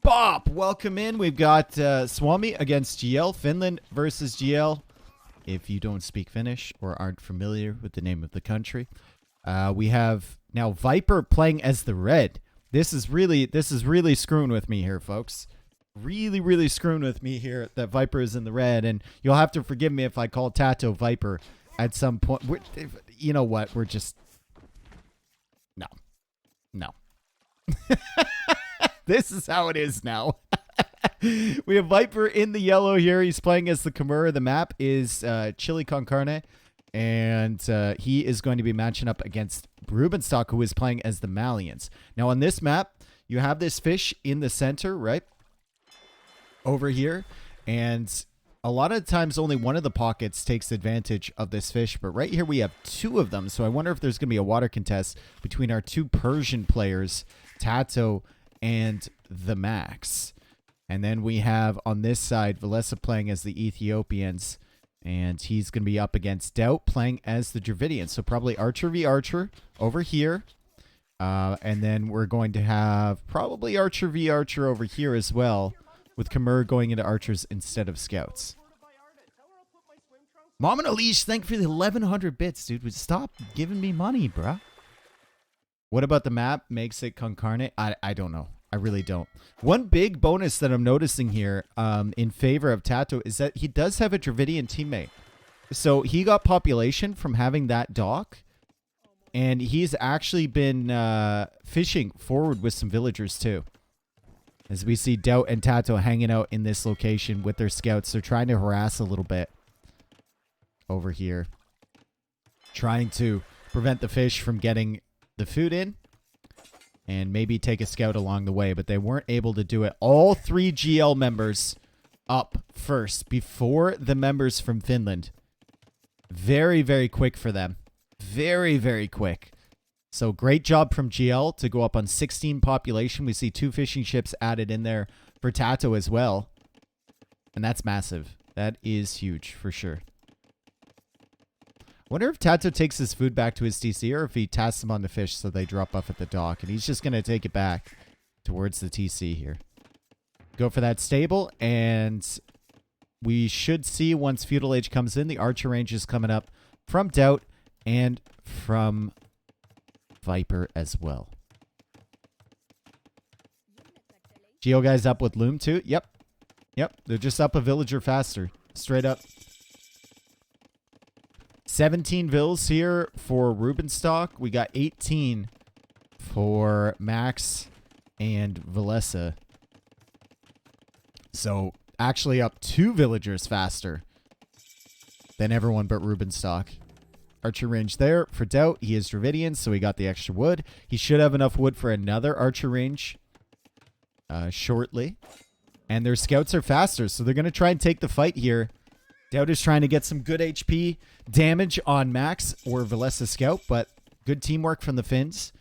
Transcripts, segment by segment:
Bop! Welcome in. We've got Swami against GL. Finland versus GL. If you don't speak Finnish or aren't familiar with the name of the country. We have now Viper playing as the red. This is really screwing with me here, folks. Really screwing with me here that Viper is in the red. And you'll have to forgive me if I call TaToh Viper at some point. You know what? We're just... No. This is how it is now. We have Viper in the yellow here. He's playing as the Khmer. The map is Chili con Carne. And he is going to be matching up against Rubenstock, who is playing as the Malians. Now, on this map, you have this fish in the center, right? Over here. And a lot of times, only one of the pockets takes advantage of this fish. But right here, we have two of them. So I wonder if there's going to be a water contest between our two Persian players, TaToh and TheMax. And then we have on this side, Villese playing as the Ethiopians. And he's going to be up against Daut playing as the Dravidians. So probably Archer v. Archer over here. And then we're going to have probably Archer v. Archer over here as well. With Khmer going into Archers instead of Scouts. Mom and Alish, thank you for the 1100 bits, dude. Stop giving me money, bruh. What about the map makes it con carne? I don't know. I really don't. One big bonus that I'm noticing here in favor of TaToh is that he does have a Dravidian teammate. So he got population from having that dock. And he's actually been fishing forward with some villagers too. As we see Daut and TaToh hanging out in this location with their scouts. They're trying to harass a little bit over here. Trying to prevent the fish from getting the food in. And maybe take a scout along the way. But they weren't able to do it. All three GL members up first before the members from Finland. Very quick for them. Very quick. So great job from GL to go up on 16 population. We see 2 fishing ships added in there for TaToh as well. And that's massive. That is huge for sure. Wonder if TaToh takes his food back to his TC or if he tasks them on the fish so they drop off at the dock. And he's just going to take it back towards the TC here. Go for that stable. And we should see once Feudal Age comes in, the Archer range is coming up from Daut and from Viper as well. Geo guys up with Loom too. Yep. They're just up a villager faster. Straight up. 17 vills here for Rubenstock. We got 18 for Max and Villese. So actually up 2 villagers faster than everyone but Rubenstock. Archer range there for Daut. He is Dravidian, so he got the extra wood. He should have enough wood for another archer range shortly. And their scouts are faster, so they're going to try and take the fight here. Daut is trying to get some good HP damage on Max or Villese scout, but good teamwork from the Finns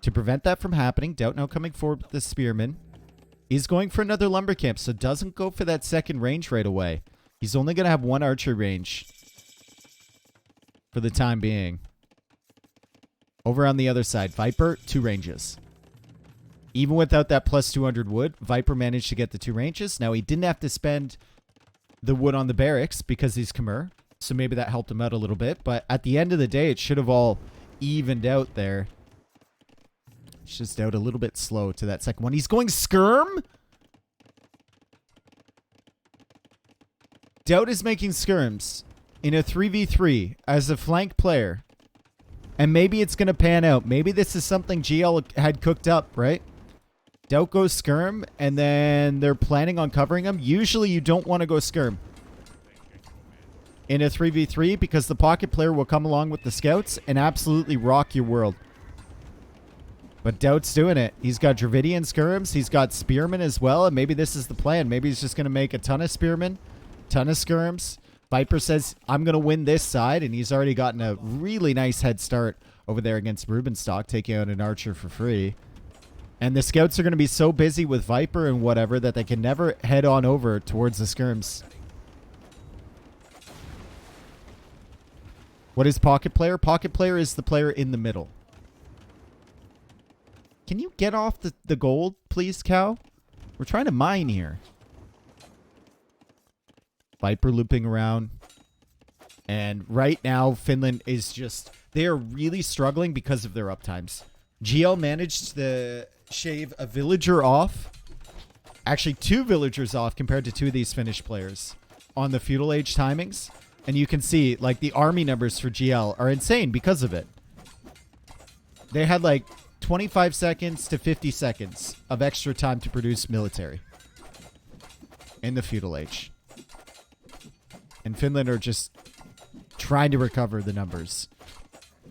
to prevent that from happening. Daut now coming forward with the spearman. He's going for another lumber camp, so doesn't go for that second range right away. He's only going to have 1 archer range for the time being. Over on the other side, Viper, 2 ranges. Even without that plus 200 wood, Viper managed to get the 2 ranges. Now, he didn't have to spend the wood on the barracks because he's Khmer, so maybe that helped him out a little bit. But at the end of the day, it should have all evened out there. It's just out a little bit slow to that second one. He's going skirm? Daut is making skirms in a 3v3 as a flank player. And maybe it's going to pan out. Maybe this is something GL had cooked up, right? Daut goes skirm, and then they're planning on covering him. Usually you don't want to go skirm in a 3v3 because the pocket player will come along with the scouts and absolutely rock your world. But Daut's doing it. He's got Dravidian skirms. He's got spearmen as well, and maybe this is the plan. Maybe he's just going to make a ton of spearmen, ton of skirms. Viper says, I'm going to win this side, and he's already gotten a really nice head start over there against Rubenstock, taking out an archer for free. And the scouts are going to be so busy with Viper and whatever that they can never head on over towards the skirms. What is pocket player? Pocket player is the player in the middle. Can you get off the gold, please, cow? We're trying to mine here. Viper looping around. And right now, Finland is just... They are really struggling because of their uptimes. GL managed to shave a villager off. Actually, 2 villagers off compared to 2 of these Finnish players on the feudal age timings. And you can see, like, the army numbers for GL are insane because of it. They had, like, 25 seconds to 50 seconds of extra time to produce military in the feudal age. And Finland are just trying to recover the numbers.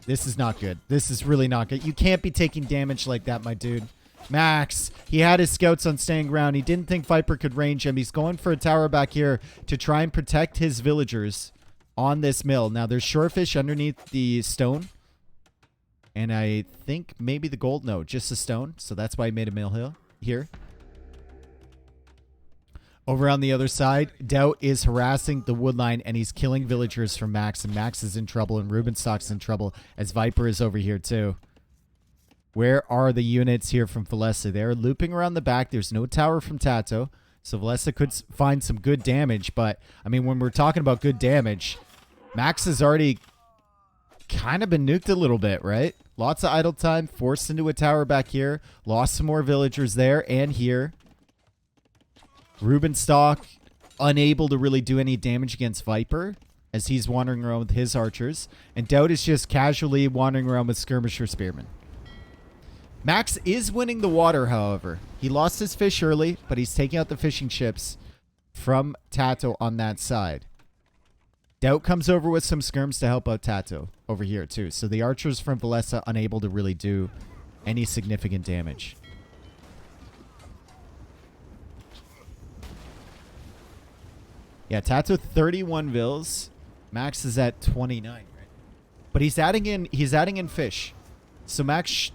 This is not good. This is really not good. You can't be taking damage like that, my dude. Max, he had his scouts on staying ground. He didn't think Viper could range him. He's going for a tower back here to try and protect his villagers on this mill. Now, there's shorefish underneath the stone. And I think maybe the gold. No, just a stone. So that's why he made a mill hill here. Over on the other side, Daut is harassing the wood line, and he's killing villagers from Max. And Max is in trouble, and Rubenstock's in trouble, as Viper is over here too. Where are the units here from Villese? They're looping around the back. There's no tower from TaToh. So Villese could find some good damage. But, I mean, when we're talking about good damage, Max has already kind of been nuked a little bit, right? Lots of idle time, forced into a tower back here. Lost some more villagers there and here. Rubenstock unable to really do any damage against Viper as he's wandering around with his archers. And Daut is just casually wandering around with skirmisher spearmen. Max is winning the water, however. He lost his fish early, but he's taking out the fishing ships from TaToh on that side. Daut comes over with some skirms to help out TaToh over here too. So the archers from Villese unable to really do any significant damage. Yeah, TaToh 31 vills. Max is at 29, right? But he's adding in fish. So Max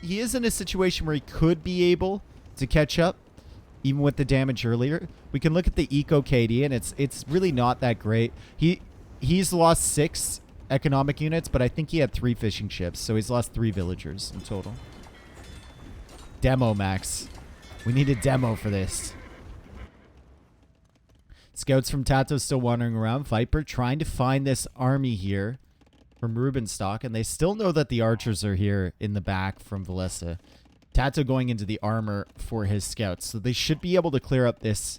he is in a situation where he could be able to catch up even with the damage earlier. We can look at the eco KD, and it's really not that great. He's lost 6 economic units, but I think he had 3 fishing ships, so he's lost 3 villagers in total. Demo, Max. We need a demo for this. Scouts from TaToh still wandering around. Viper trying to find this army here from Rubenstock, and they still know that the archers are here in the back from Villese. TaToh going into the armor for his scouts, so they should be able to clear up this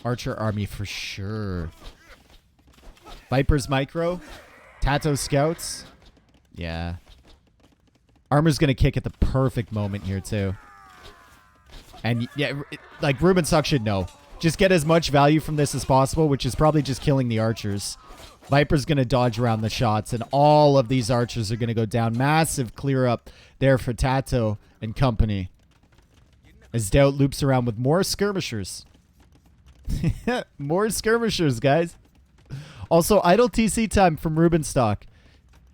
archer army for sure. Viper's micro. TaToh scouts. Yeah. Armor's going to kick at the perfect moment here, too. And, yeah, like, Rubenstock should know. Just get as much value from this as possible, which is probably just killing the archers. Viper's going to dodge around the shots, and all of these archers are going to go down. Massive clear up there for TaToh and company. As Daut loops around with more skirmishers. More skirmishers, guys. Also, idle TC time from Rubenstock.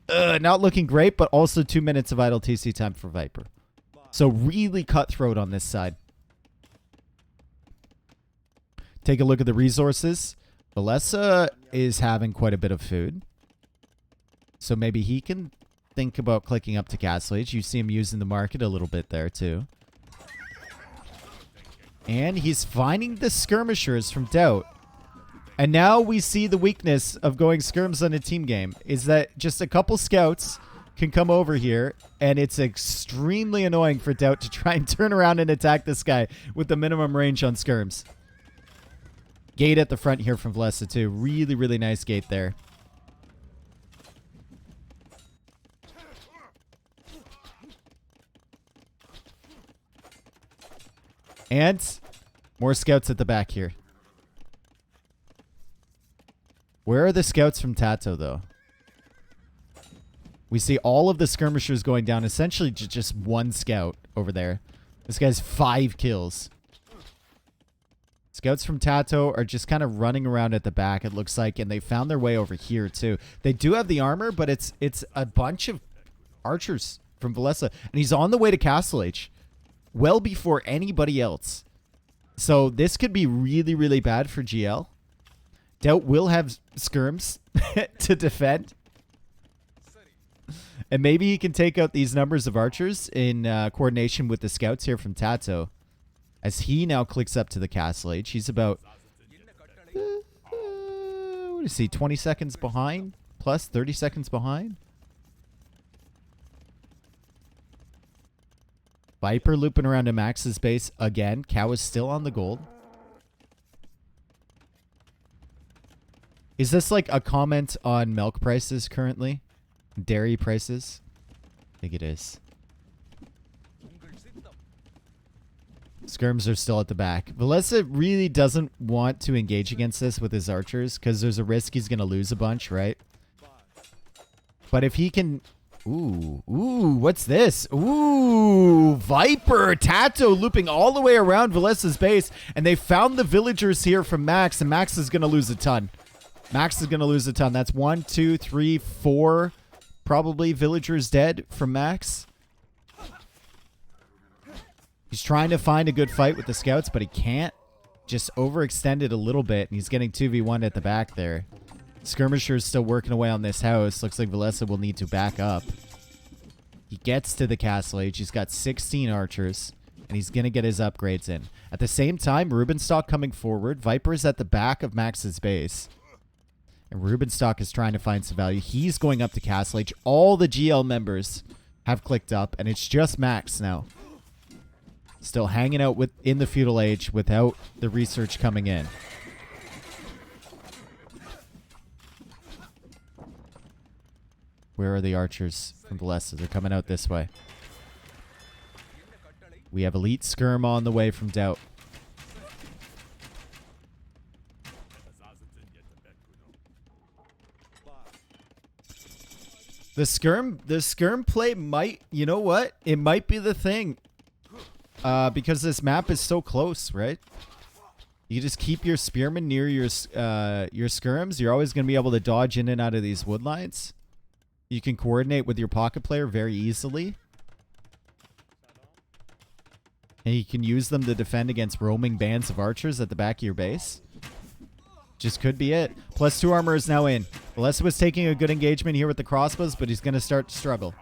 Not looking great, but also 2 minutes of idle TC time for Viper. So really cutthroat on this side. Take a look at the resources. Villese is having quite a bit of food. So maybe he can think about clicking up to Castle Age. You see him using the market a little bit there too. And he's finding the skirmishers from Daut. And now we see the weakness of going skirms on a team game. Is that just a couple scouts can come over here, and it's extremely annoying for Daut to try and turn around and attack this guy with the minimum range on skirms. Gate at the front here from Villese too. Really, really nice gate there. And more scouts at the back here. Where are the scouts from TaToh, though? We see all of the skirmishers going down. Essentially just one scout over there. This guy's 5 kills. Scouts from TaToh are just kind of running around at the back, it looks like, and they found their way over here, too. They do have the armor, but it's a bunch of archers from Villese, and he's on the way to Castle Age well before anybody else. So this could be really, really bad for GL. Daut will have skirms to defend. And maybe he can take out these numbers of archers in coordination with the scouts here from TaToh. as he now clicks up to the castle age. He's about, what is he, 20 seconds behind? Plus 30 seconds behind? Viper looping around to Max's base again. Cow is still on the gold. Is this like a comment on milk prices currently? Dairy prices? I think it is. Skirms are still at the back. Villese really doesn't want to engage against this with his archers because there's a risk he's going to lose a bunch, right? But if he can... Ooh, what's this? Ooh, Viper, TaToh looping all the way around Villese's base. And they found the villagers here from Max, and Max is going to lose a ton. Max is going to lose a ton. That's 1, 2, 3, 4 probably villagers dead from Max. He's trying to find a good fight with the scouts, but he can't. Just overextended a little bit, and he's getting 2v1 at the back there. Skirmisher's still working away on this house. Looks like Villese will need to back up. He gets to the castle age. He's got 16 archers, and he's going to get his upgrades in. At the same time, Rubenstock coming forward. Viper's at the back of Max's base. And Rubenstock is trying to find some value. He's going up to castle age. All the GL members have clicked up, and it's just Max now. Still hanging out in the feudal age without the research coming in. Where are the archers from Villese? They're coming out this way. We have elite skirm on the way from Daut. The skirm play might, you know what? It might be the thing. Because this map is so close, right? You just keep your spearmen near your skirms. You're always going to be able to dodge in and out of these wood lines. You can coordinate with your pocket player very easily. And you can use them to defend against roaming bands of archers at the back of your base. Just could be it. +2 armor is now in. Villese was taking a good engagement here with the crossbows, but he's going to start to struggle.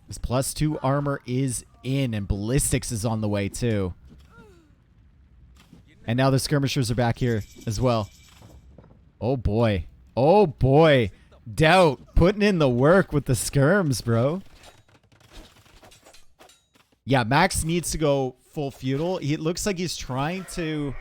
His +2 armor is in, and ballistics is on the way too. And now the skirmishers are back here as well. Oh boy. Oh boy. Daut putting in the work with the skirms, bro. Yeah, Max needs to go full feudal. It looks like he's trying to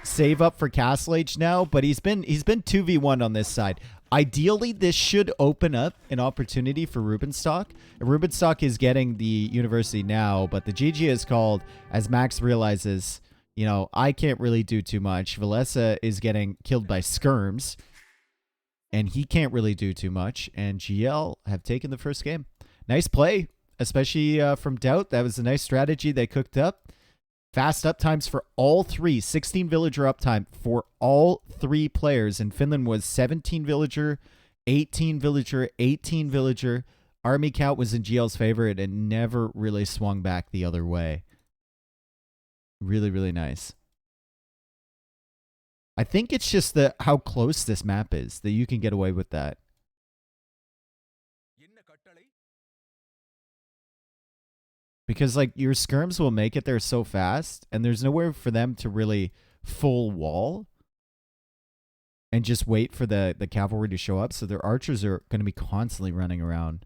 save up for castle age now, but he's been 2v1 on this side. Ideally, this should open up an opportunity for Rubenstock. Rubenstock is getting the university now, but the GG is called as Max realizes, you know, I can't really do too much. Villese is getting killed by skirms, and he can't really do too much. And GL have taken the first game. Nice play, especially from Daut. That was a nice strategy they cooked up. Fast uptimes for all three. 16 villager uptime for all three players. And Finland was 17 villager, 18 villager, 18 villager. Army count was in GL's favor. It never really swung back the other way. Really, really nice. I think it's just how close this map is that you can get away with that. Because, like, your skirms will make it there so fast, and there's nowhere for them to really full wall and just wait for the cavalry to show up. So their archers are going to be constantly running around.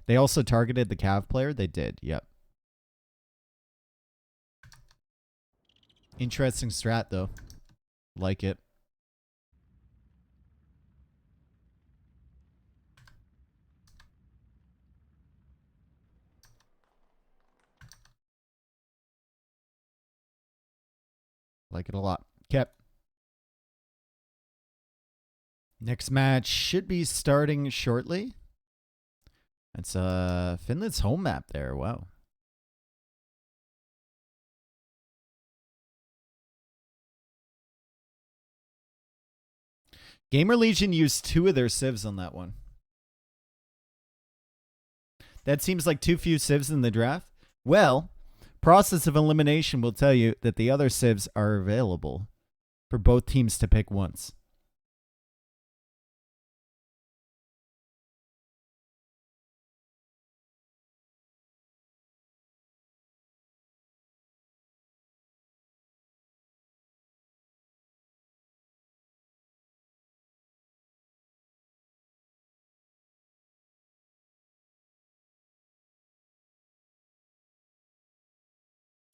They also targeted the cav player? They did, yep. Interesting strat, though. Like it. Like it a lot. Kept. Next match should be starting shortly. It's Finland's home map there. Wow. Gamer Legion used 2 of their civs on that one. That seems like too few civs in the draft. Well, process of elimination will tell you that the other civs are available for both teams to pick once.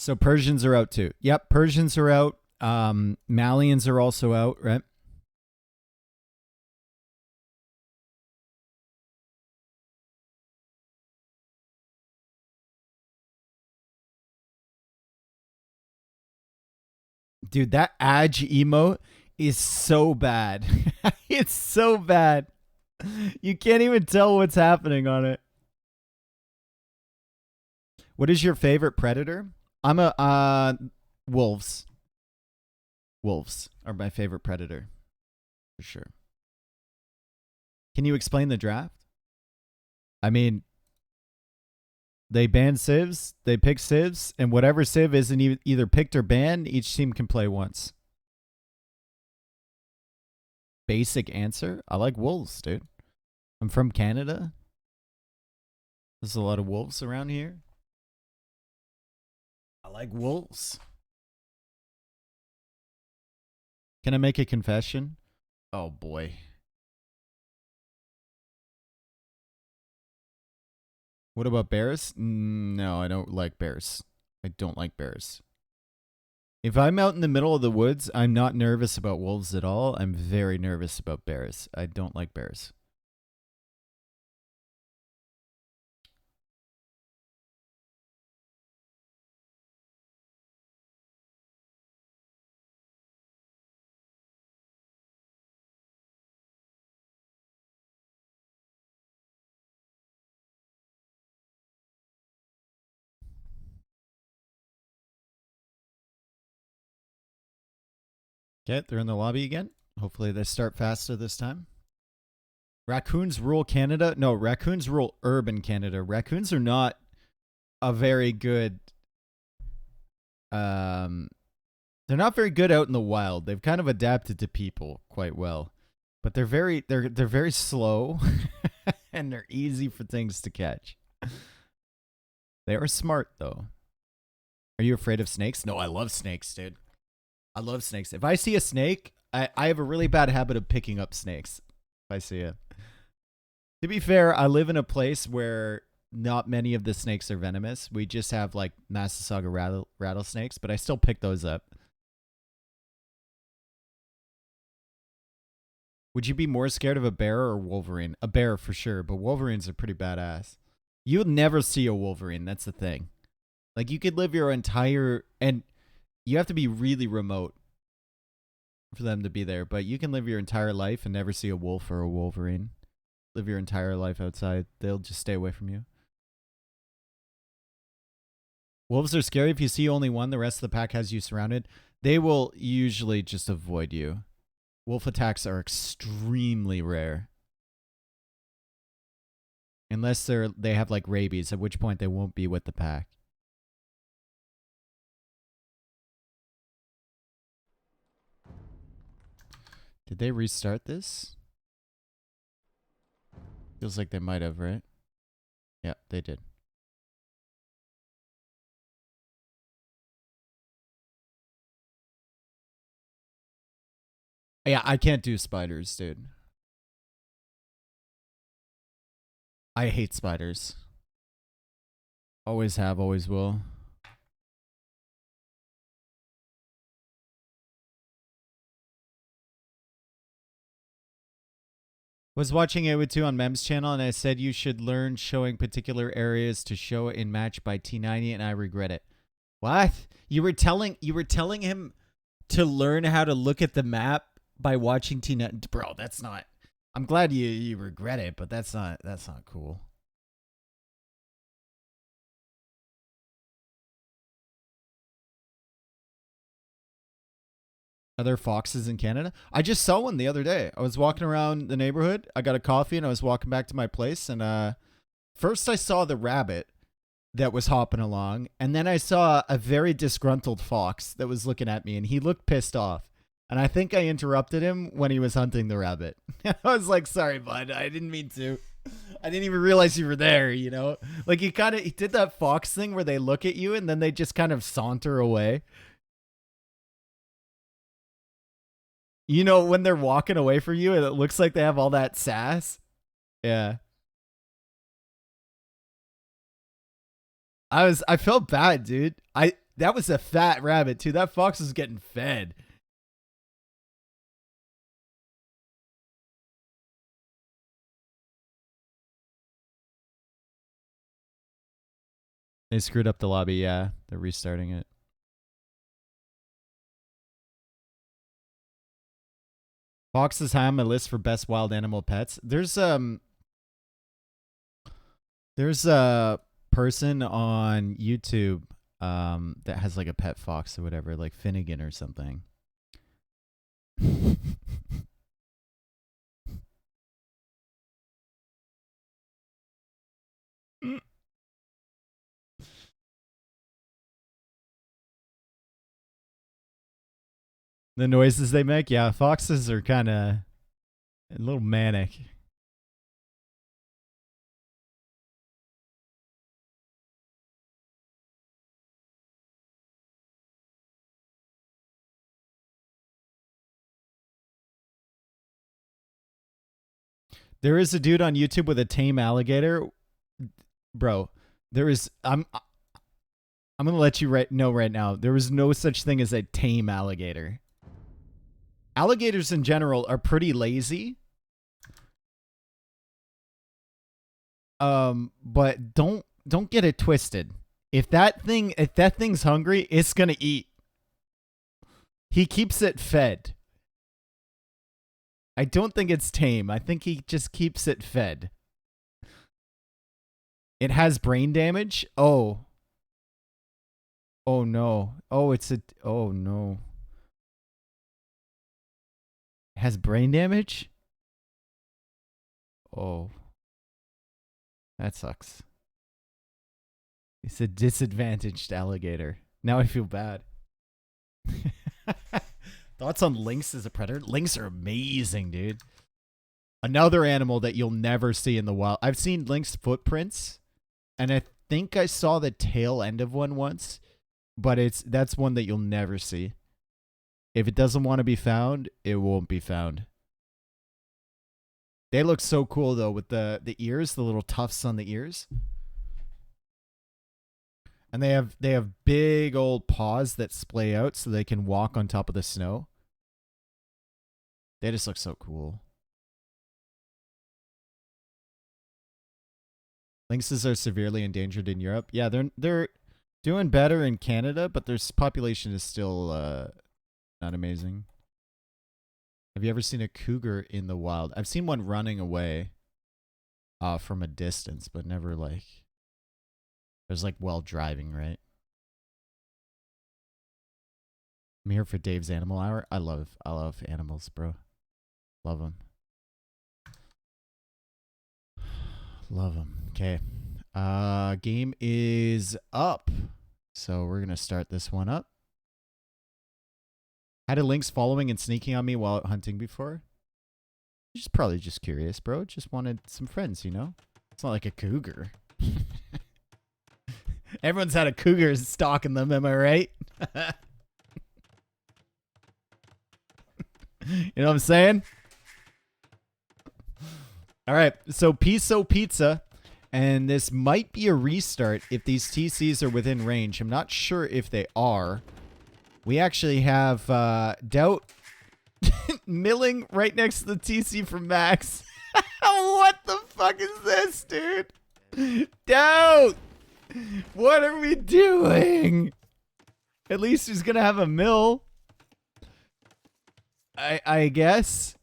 So Persians are out too. Yep, Persians are out. Malians are also out, right? Dude, that Adge emote is so bad. It's so bad. You can't even tell what's happening on it. What is your favorite predator? I'm a wolves. Wolves are my favorite predator. For sure. Can you explain the draft? I mean, they ban civs, they pick civs, and whatever civ isn't either picked or banned, each team can play once. Basic answer? I like wolves, dude. I'm from Canada. There's a lot of wolves around here. I like wolves. Can I make a confession? Oh boy. What about bears? No, I don't like bears. I don't like bears. If I'm out in the middle of the woods, I'm not nervous about wolves at all. I'm very nervous about bears. I don't like bears. Okay, they're in the lobby again. Hopefully they start faster this time. Raccoons rule Canada? No, raccoons rule urban Canada. Raccoons are not a very good they're not very good out in the wild. They've kind of adapted to people quite well. But they're very slow and they're easy for things to catch. They are smart though. Are you afraid of snakes? No, I love snakes, dude. I love snakes. If I see a snake, I have a really bad habit of picking up snakes. If I see it. To be fair, I live in a place where not many of the snakes are venomous. We just have like Massasauga rattlesnakes, but I still pick those up. Would you be more scared of a bear or Wolverine? A bear for sure, but Wolverines are pretty badass. You'll never see a Wolverine. That's the thing. Like you could live your entire, and you have to be really remote for them to be there, but you can live your entire life and never see a wolf or a Wolverine. Live your entire life outside. They'll just stay away from you. Wolves are scary. If you see only one, the rest of the pack has you surrounded. They will usually just avoid you. Wolf attacks are extremely rare. Unless they have like rabies, at which point they won't be with the pack. Did they restart this? Feels like they might have, right? Yeah, they did. Yeah, I can't do spiders, dude. I hate spiders. Always have, always will. Was watching it with 2 on Mem's channel, and I said you should learn showing particular areas to show in match by T90, and I regret it. What? You were telling him to learn how to look at the map by watching T90? Bro, that's not. I'm glad you regret it, but that's not cool. Are there foxes in Canada? I just saw one the other day. I was walking around the neighborhood. I got a coffee and I was walking back to my place. And first I saw the rabbit that was hopping along. And then I saw a very disgruntled fox that was looking at me. And he looked pissed off. And I think I interrupted him when he was hunting the rabbit. I was like, sorry, bud. I didn't mean to. I didn't even realize you were there, you know? Like he did that fox thing where they look at you and then they just kind of saunter away. You know, when they're walking away from you and it looks like they have all that sass. Yeah. I felt bad, dude. That was a fat rabbit, too. That fox was getting fed. They screwed up the lobby, yeah. They're restarting it. Fox is high on my list for best wild animal pets. There's a person on YouTube that has like a pet fox or whatever, like Finnegan or something. The noises they make, yeah, foxes are kind of a little manic. There is a dude on YouTube with a tame alligator. Bro, there is I'm going to let you know right now. There is no such thing as a tame alligator. Alligators in general are pretty lazy. But don't get it twisted. If that thing's hungry, it's going to eat. He keeps it fed. I don't think it's tame. I think he just keeps it fed. It has brain damage? Oh. Oh no. Oh, oh no. It has brain damage? Oh. That sucks. It's a disadvantaged alligator. Now I feel bad. Thoughts on lynx as a predator? Lynx are amazing, dude. Another animal that you'll never see in the wild. I've seen lynx footprints, and I think I saw the tail end of one once, but that's one that you'll never see. If it doesn't want to be found, it won't be found. They look so cool though with the ears, the little tufts on the ears. And they have big old paws that splay out so they can walk on top of the snow. They just look so cool. Lynxes are severely endangered in Europe. Yeah, they're doing better in Canada, but their population is still not amazing. Have you ever seen a cougar in the wild? I've seen one running away from a distance, but never like there's like while driving, right? I'm here for Dave's Animal Hour. I love animals, bro. Love them. Love them. Okay. Game is up. So we're going to start this one up. Had a lynx following and sneaking on me while out hunting before. Just probably just curious, bro. Just wanted some friends, you know? It's not like a cougar. Everyone's had a cougar stalking them, am I right? You know what I'm saying? All right, so Piso Pizza, and this might be a restart if these TCs are within range. I'm not sure if they are. We actually have Daut milling right next to the TC from Max. What the fuck is this, dude? Daut! What are we doing? At least he's going to have a mill. I guess.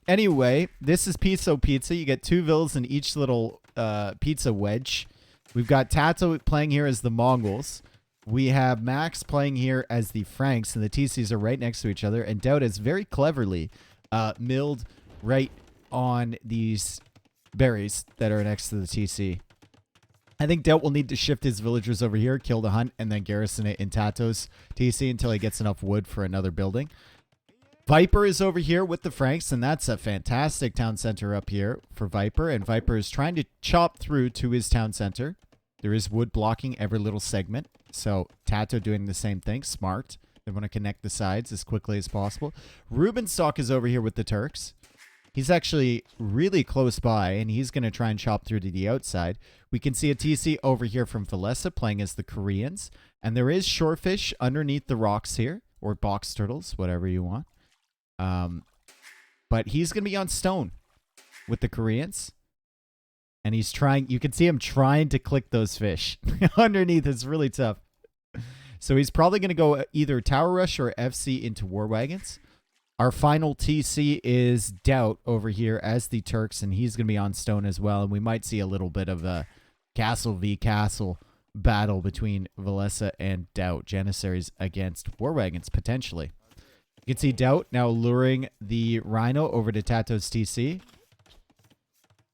Anyway, this is Piso Pizza. You get 2 villas in each little pizza wedge. We've got TaToh playing here as the Mongols. We have Max playing here as the Franks, and the TCs are right next to each other. And Daut is very cleverly milled right on these berries that are next to the TC. I think Daut will need to shift his villagers over here, kill the hunt, and then garrison it in TaToh's TC until he gets enough wood for another building. Viper is over here with the Franks, and that's a fantastic town center up here for Viper. And Viper is trying to chop through to his town center. There is wood blocking every little segment. So TaToh doing the same thing. Smart. They want to connect the sides as quickly as possible. Rubenstock is over here with the Turks. He's actually really close by, and he's going to try and chop through to the outside. We can see a TC over here from Villese playing as the Koreans. And there is shorefish underneath the rocks here, or box turtles, whatever you want. But he's going to be on stone with the Koreans. And he's trying, you can see him trying to click those fish underneath. It's really tough. So he's probably going to go either Tower Rush or FC into War Wagons. Our final TC is Daut over here as the Turks, and he's going to be on stone as well. And we might see a little bit of a castle v castle battle between Villese and Daut. Janissaries against War Wagons, potentially. You can see Daut now luring the Rhino over to TaToh's TC.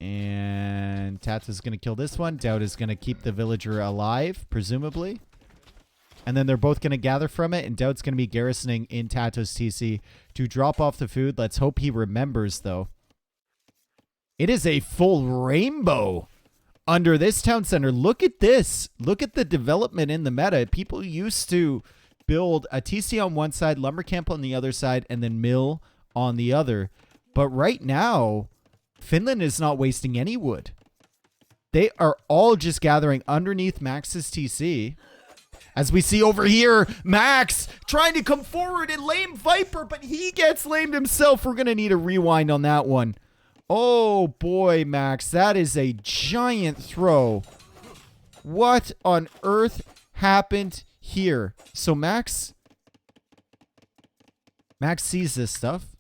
And TaToh's going to kill this one. Daut is going to keep the villager alive, presumably. And then they're both going to gather from it, and Daut's going to be garrisoning in TaToh's TC to drop off the food. Let's hope he remembers, though. It is a full rainbow under this town center. Look at this. Look at the development in the meta. People used to build a TC on one side, lumber camp on the other side, and then mill on the other. But right now, Finland is not wasting any wood. They are all just gathering underneath Max's TC. As we see over here, Max trying to come forward and lame Viper, but he gets lamed himself. We're going to need a rewind on that one. Oh boy, Max, that is a giant throw. What on earth happened here? So Max sees this stuff.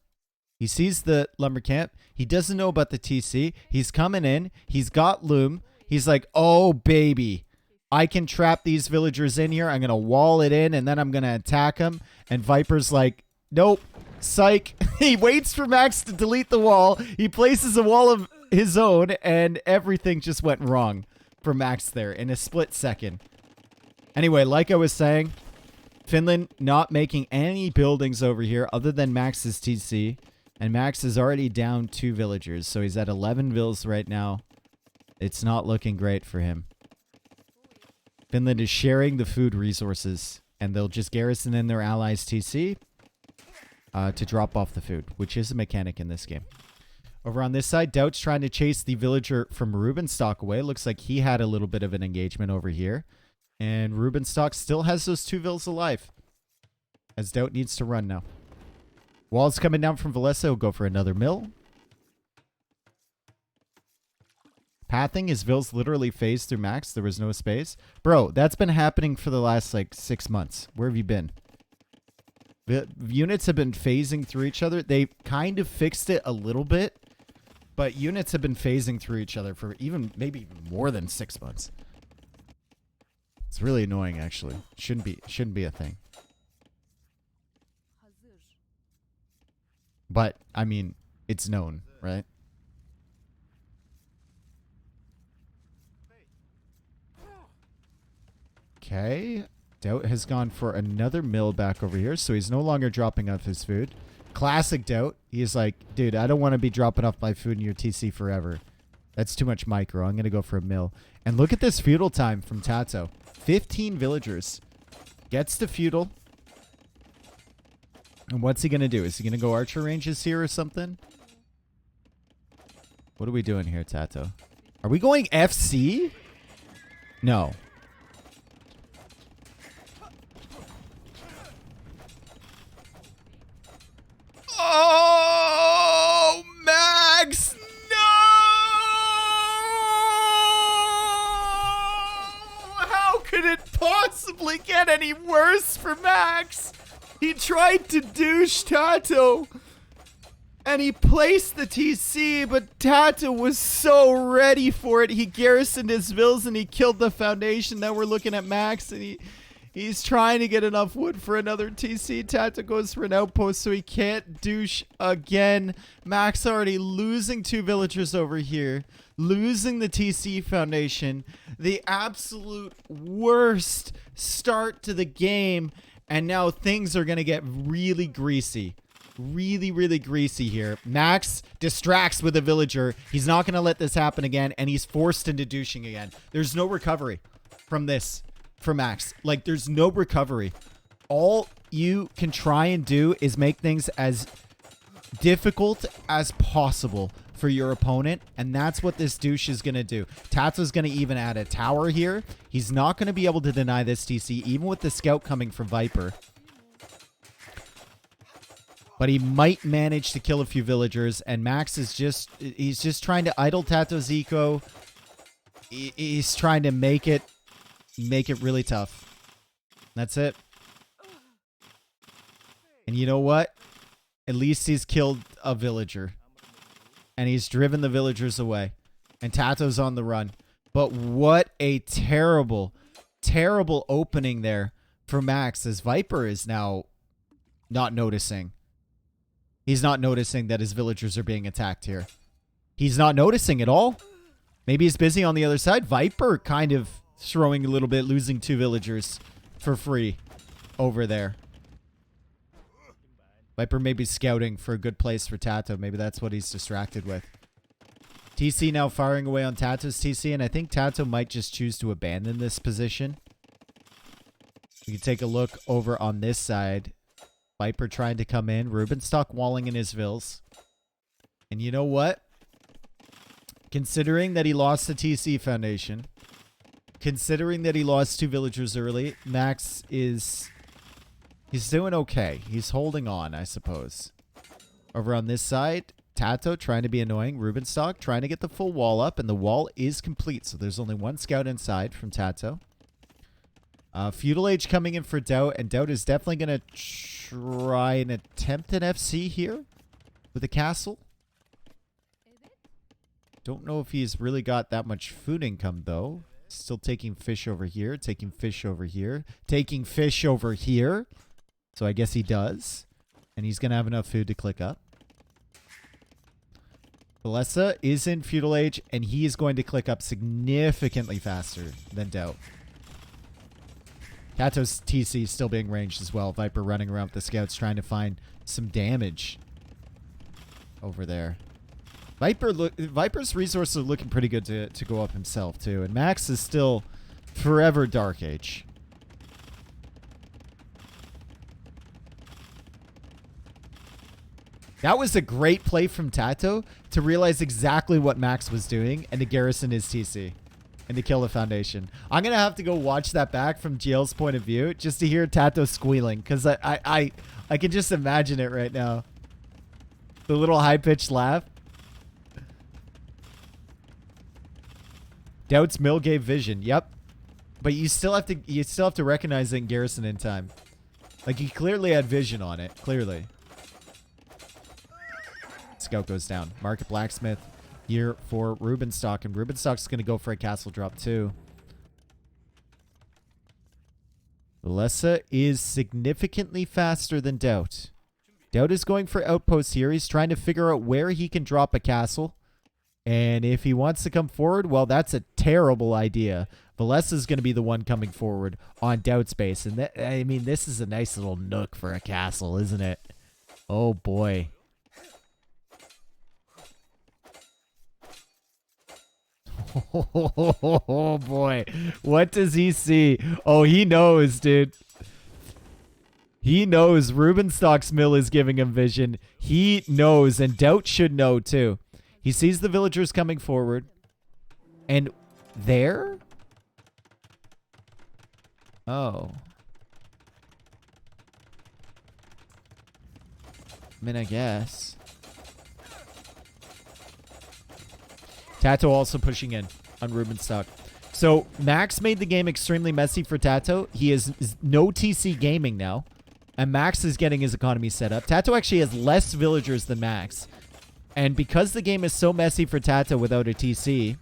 He sees the lumber camp. He doesn't know about the TC. He's coming in. He's got loom. He's like, oh baby, I can trap these villagers in here. I'm going to wall it in, and then I'm going to attack them. And Viper's like, nope, psych. He waits for Max to delete the wall. He places a wall of his own, and everything just went wrong for Max there in a split second. Anyway, like I was saying, Finland not making any buildings over here other than Max's TC. And Max is already down 2 villagers, so he's at 11 vills right now. It's not looking great for him. Finland is sharing the food resources, and they'll just garrison in their allies' TC to drop off the food, which is a mechanic in this game. Over on this side, Daut's trying to chase the villager from Rubenstock away. Looks like he had a little bit of an engagement over here. And Rubenstock still has those 2 vills alive, as Daut needs to run now. Wall's coming down from Villese. He'll go for another mill. Pathing, his vills literally phased through Max. There was no space. Bro, that's been happening for the last, 6 months. Where have you been? The units have been phasing through each other. They kind of fixed it a little bit, but units have been phasing through each other for maybe more than 6 months. It's really annoying, actually. Shouldn't be a thing. But, I mean, it's known, right? Okay. Daut has gone for another mill back over here, so he's no longer dropping off his food. Classic Daut. He's like, dude, I don't want to be dropping off my food in your TC forever. That's too much micro. I'm going to go for a mill. And look at this feudal time from TaToh. 15 villagers. Gets to feudal. And what's he going to do? Is he going to go archer ranges here or something? What are we doing here, TaToh? Are we going FC? No. Oh, Max! No! How could it possibly get any worse for Max? He tried to douche TaToh, and he placed the TC, but TaToh was so ready for it. He garrisoned his vills, and he killed the foundation. Now we're looking at Max, and he's trying to get enough wood for another TC. TaToh goes for an outpost, so he can't douche again. Max already losing 2 villagers over here, losing the TC foundation. The absolute worst start to the game. And now things are going to get really greasy. Really, really greasy here. Max distracts with a villager. He's not going to let this happen again. And he's forced into douching again. There's no recovery from this for Max. Like, there's no recovery. All you can try and do is make things as difficult as possible for your opponent, and that's what this douche is going to do. TaToh's going to even add a tower here. He's not going to be able to deny this TC, even with the scout coming from Viper. But he might manage to kill a few villagers, and Max is he's just trying to idle TaToh's eco. He's trying to make it really tough. That's it. And you know what? At least he's killed a villager. And he's driven the villagers away. And TaToh's on the run. But what a terrible, terrible opening there for Max, as Viper is now not noticing. He's not noticing that his villagers are being attacked here. He's not noticing at all. Maybe he's busy on the other side. Viper kind of throwing a little bit, losing 2 villagers for free over there. Viper may be scouting for a good place for TaToh. Maybe that's what he's distracted with. TC now firing away on TaToh's TC, and I think TaToh might just choose to abandon this position. We can take a look over on this side. Viper trying to come in. Rubenstock walling in his vills. And you know what? Considering that he lost the TC foundation, considering that he lost 2 villagers early, Max is... he's doing okay. He's holding on, I suppose. Over on this side, TaToh trying to be annoying. Rubenstock trying to get the full wall up, and the wall is complete. So there's only 1 scout inside from TaToh. Feudal Age coming in for Daut, and Daut is definitely going to try and attempt an FC here with a castle. Don't know if he's really got that much food income, though. Still taking fish over here, taking fish over here, taking fish over here. So I guess he does. And he's going to have enough food to click up. Villese is in Feudal Age, and he is going to click up significantly faster than Daut. TaToh's TC still being ranged as well. Viper running around with the scouts trying to find some damage over there. Viper's resources are looking pretty good to go up himself, too. And Max is still forever Dark Age. That was a great play from TaToh to realize exactly what Max was doing and to garrison his TC and to kill the foundation. I'm going to have to go watch that back from GL's point of view just to hear TaToh squealing, because I can just imagine it right now. The little high-pitched laugh. Daut's mill gave vision. Yep. But you still have to recognize it in garrison in time. Like, he clearly had vision on it. Clearly. Scout goes down. Market Blacksmith here for Rubenstock. And Rubenstock's going to go for a castle drop too. Villese is significantly faster than Daut. Daut is going for outposts here. He's trying to figure out where he can drop a castle. And if he wants to come forward, well, that's a terrible idea. Villese is going to be the one coming forward on Daut's base. And I mean, this is a nice little nook for a castle, isn't it? Oh, boy. Oh, boy. What does he see? Oh, he knows, dude. He knows Rubenstock's mill is giving him vision. He knows, and Daut should know, too. He sees the villagers coming forward. And there? Oh. I mean, I guess. TaToh also pushing in on Rubenstock. So, Max made the game extremely messy for TaToh. He is no TC gaming now. And Max is getting his economy set up. TaToh actually has less villagers than Max. And because the game is so messy for TaToh without a TC,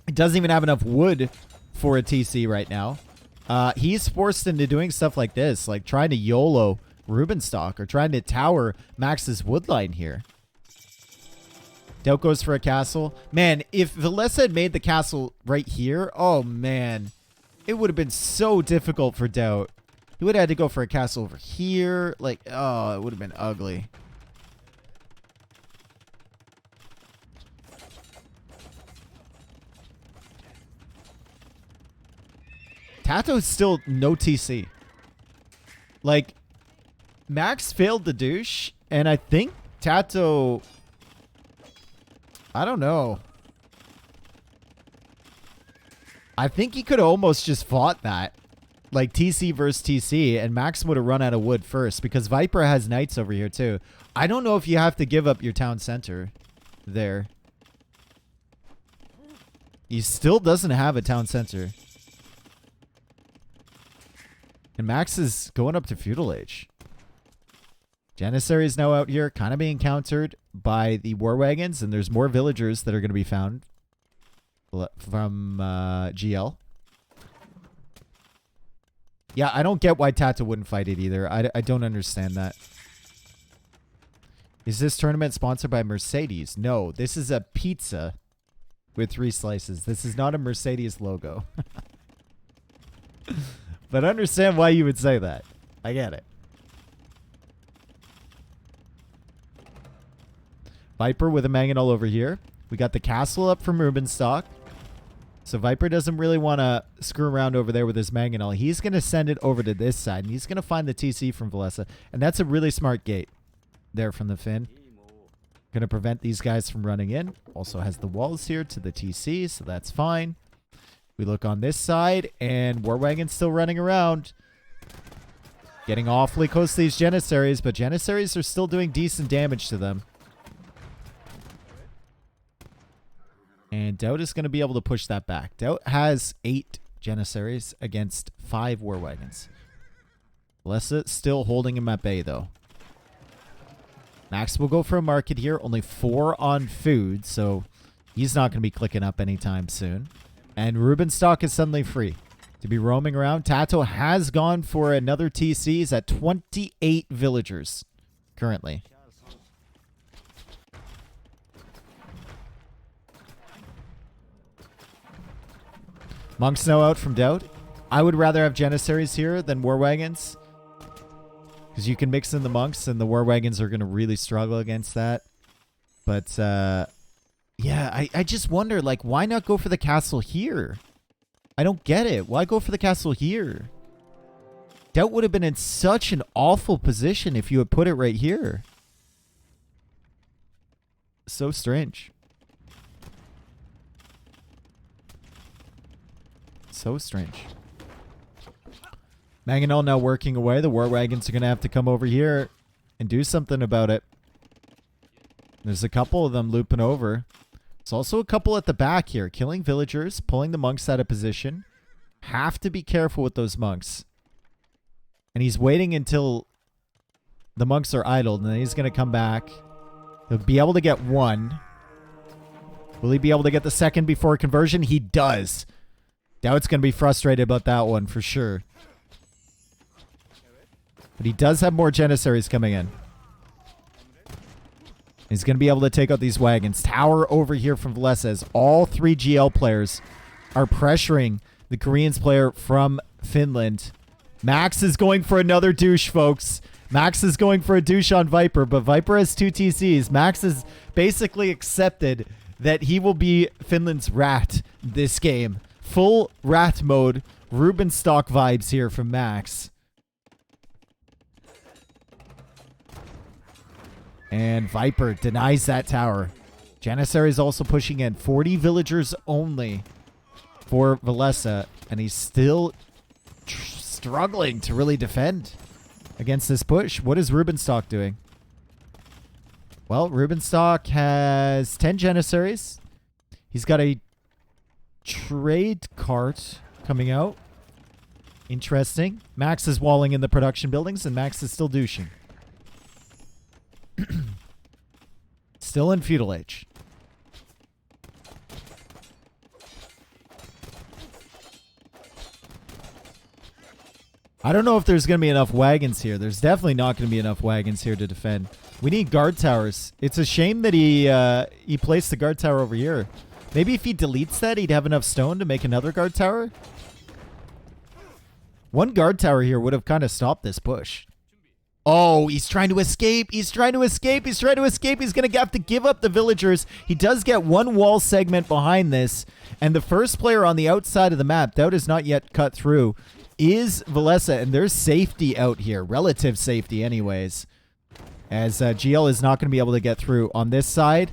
it doesn't even have enough wood for a TC right now. He's forced into doing stuff like this, like trying to YOLO Rubenstock or trying to tower Max's wood line here. Daut goes for a castle. Man, if Villese had made the castle right here, oh man, it would have been so difficult for Daut. He would have had to go for a castle over here. Like, oh, it would have been ugly. TaToh's still no TC. Like, Max failed the douche, and I think TaToh I don't know. I think he could have almost just fought that. Like TC versus TC, and Max would have run out of wood first because Viper has knights over here too. I don't know if you have to give up your town center there. He still doesn't have a town center. And Max is going up to feudal age. Janissary is now out here kind of being countered by the war wagons, and there's more villagers that are going to be found from GL. Yeah, I don't get why TaToh wouldn't fight it either. I don't understand that. Is this tournament sponsored by Mercedes? No, this is a pizza with 3 slices. This is not a Mercedes logo. But I understand why you would say that. I get it. Viper with a mangonel over here. We got the castle up from Rubenstock. So Viper doesn't really want to screw around over there with his mangonel. He's going to send it over to this side, and he's going to find the TC from Villese. And that's a really smart gate there from the Finn. Going to prevent these guys from running in. Also has the walls here to the TC, so that's fine. We look on this side, and War Wagon's still running around. Getting awfully close to these Janissaries, but Janissaries are still doing decent damage to them. And Daut is going to be able to push that back. Daut has 8 Janissaries against 5 War Wagons. Villese still holding him at bay, though. Max will go for a market here. Only 4 on food, so he's not going to be clicking up anytime soon. And Rubenstock is suddenly free to be roaming around. TaToh has gone for another TC. He's at 28 villagers currently. Monks now out from Daut. I would rather have Janissaries here than War Wagons, because you can mix in the monks, and the War Wagons are going to really struggle against that. But, yeah, I just wonder, like, why not go for the castle here? I don't get it. Why go for the castle here? Daut would have been in such an awful position if you had put it right here. So strange. So strange. Mangonel now working away. The War Wagons are going to have to come over here and do something about it. There's a couple of them looping over. There's also a couple at the back here. Killing villagers, pulling the monks out of position. Have to be careful with those monks. And he's waiting until the monks are idled, and then he's going to come back. He'll be able to get 1. Will he be able to get the second before conversion? He does. Daut's going to be frustrated about that one for sure. But he does have more Janissaries coming in. He's going to be able to take out these wagons. Tower over here from Villese. All 3 GL players are pressuring the Koreans player from Finland. Max is going for another douche, folks. Max is going for a douche on Viper, but Viper has 2 TCs. Max has basically accepted that he will be Finland's rat this game. Full rat mode, Rubenstock vibes here from Max. And Viper denies that tower. Janissary is also pushing in. 40 villagers only for Villese, and he's still struggling to really defend against this push. What is Rubenstock doing? Well, Rubenstock has 10 Janissaries. He's got a trade cart coming out. Interesting. Max is walling in the production buildings, and Max is still douching. Still in feudal age. I don't know if there's going to be enough wagons here. There's definitely not going to be enough wagons here to defend. We need guard towers. It's a shame that he placed the guard tower over here. Maybe if he deletes that, he'd have enough stone to make another guard tower. One guard tower here would have kind of stopped this push. Oh, he's trying to escape. He's trying to escape. He's trying to escape. He's going to have to give up the villagers. He does get 1 wall segment behind this. And the first player on the outside of the map, Daut is not yet cut through, is Villese. And there's safety out here. Relative safety anyways. As GL is not going to be able to get through on this side.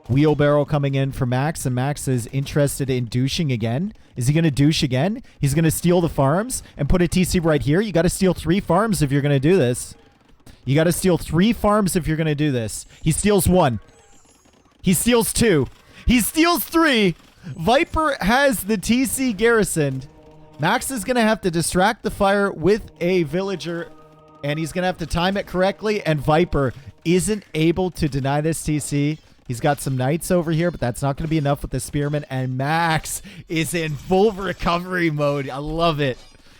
Wheelbarrow coming in for Max, and Max is interested in douching again. Is he going to douche again? He's going to steal the farms and put a TC right here. You got to steal 3 farms if you're going to do this. You got to steal 3 farms if you're going to do this. He steals 1. He steals 2. He steals 3. Viper has the TC garrisoned. Max is going to have to distract the fire with a villager, and he's going to have to time it correctly, and Viper isn't able to deny this TC. He's got some knights over here, but that's not going to be enough with the spearman, and Max is in full recovery mode. I love it.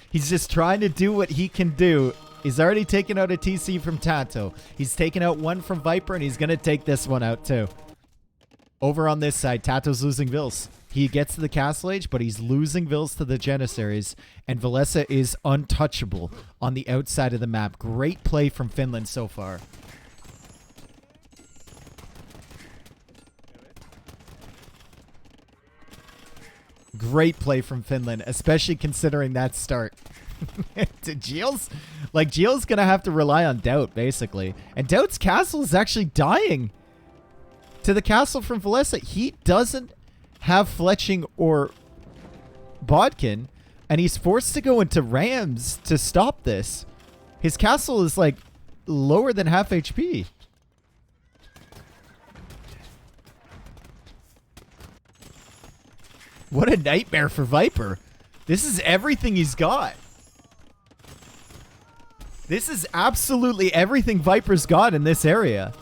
He's just trying to do what he can do. He's already taken out a TC from TaToh. He's taken out 1 from Viper, and he's going to take this one out too. Over on this side, TaToh's losing Villese. He gets to the Castle Age, but he's losing Villese to the Janissaries, and Villese is untouchable on the outside of the map. Great play from Finland so far. Great play from Finland, especially considering that start. To Gilles? Like, Gilles gonna have to rely on Daut, basically. And Daut's castle is actually dying to the castle from Villese. He doesn't have fletching or bodkin, and he's forced to go into rams to stop this. His castle is, like, lower than half HP. What a nightmare for Viper. This is everything he's got. This is absolutely everything Viper's got in this area.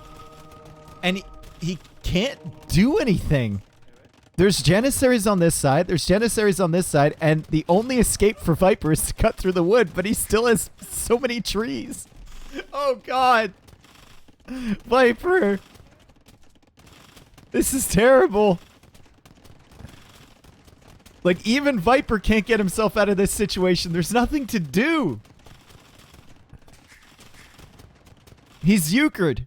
And he can't do anything. There's Janissaries on this side. There's Janissaries on this side. And the only escape for Viper is to cut through the wood. But he still has so many trees. Oh, God. Viper. This is terrible. Like, even Viper can't get himself out of this situation. There's nothing to do. He's euchred.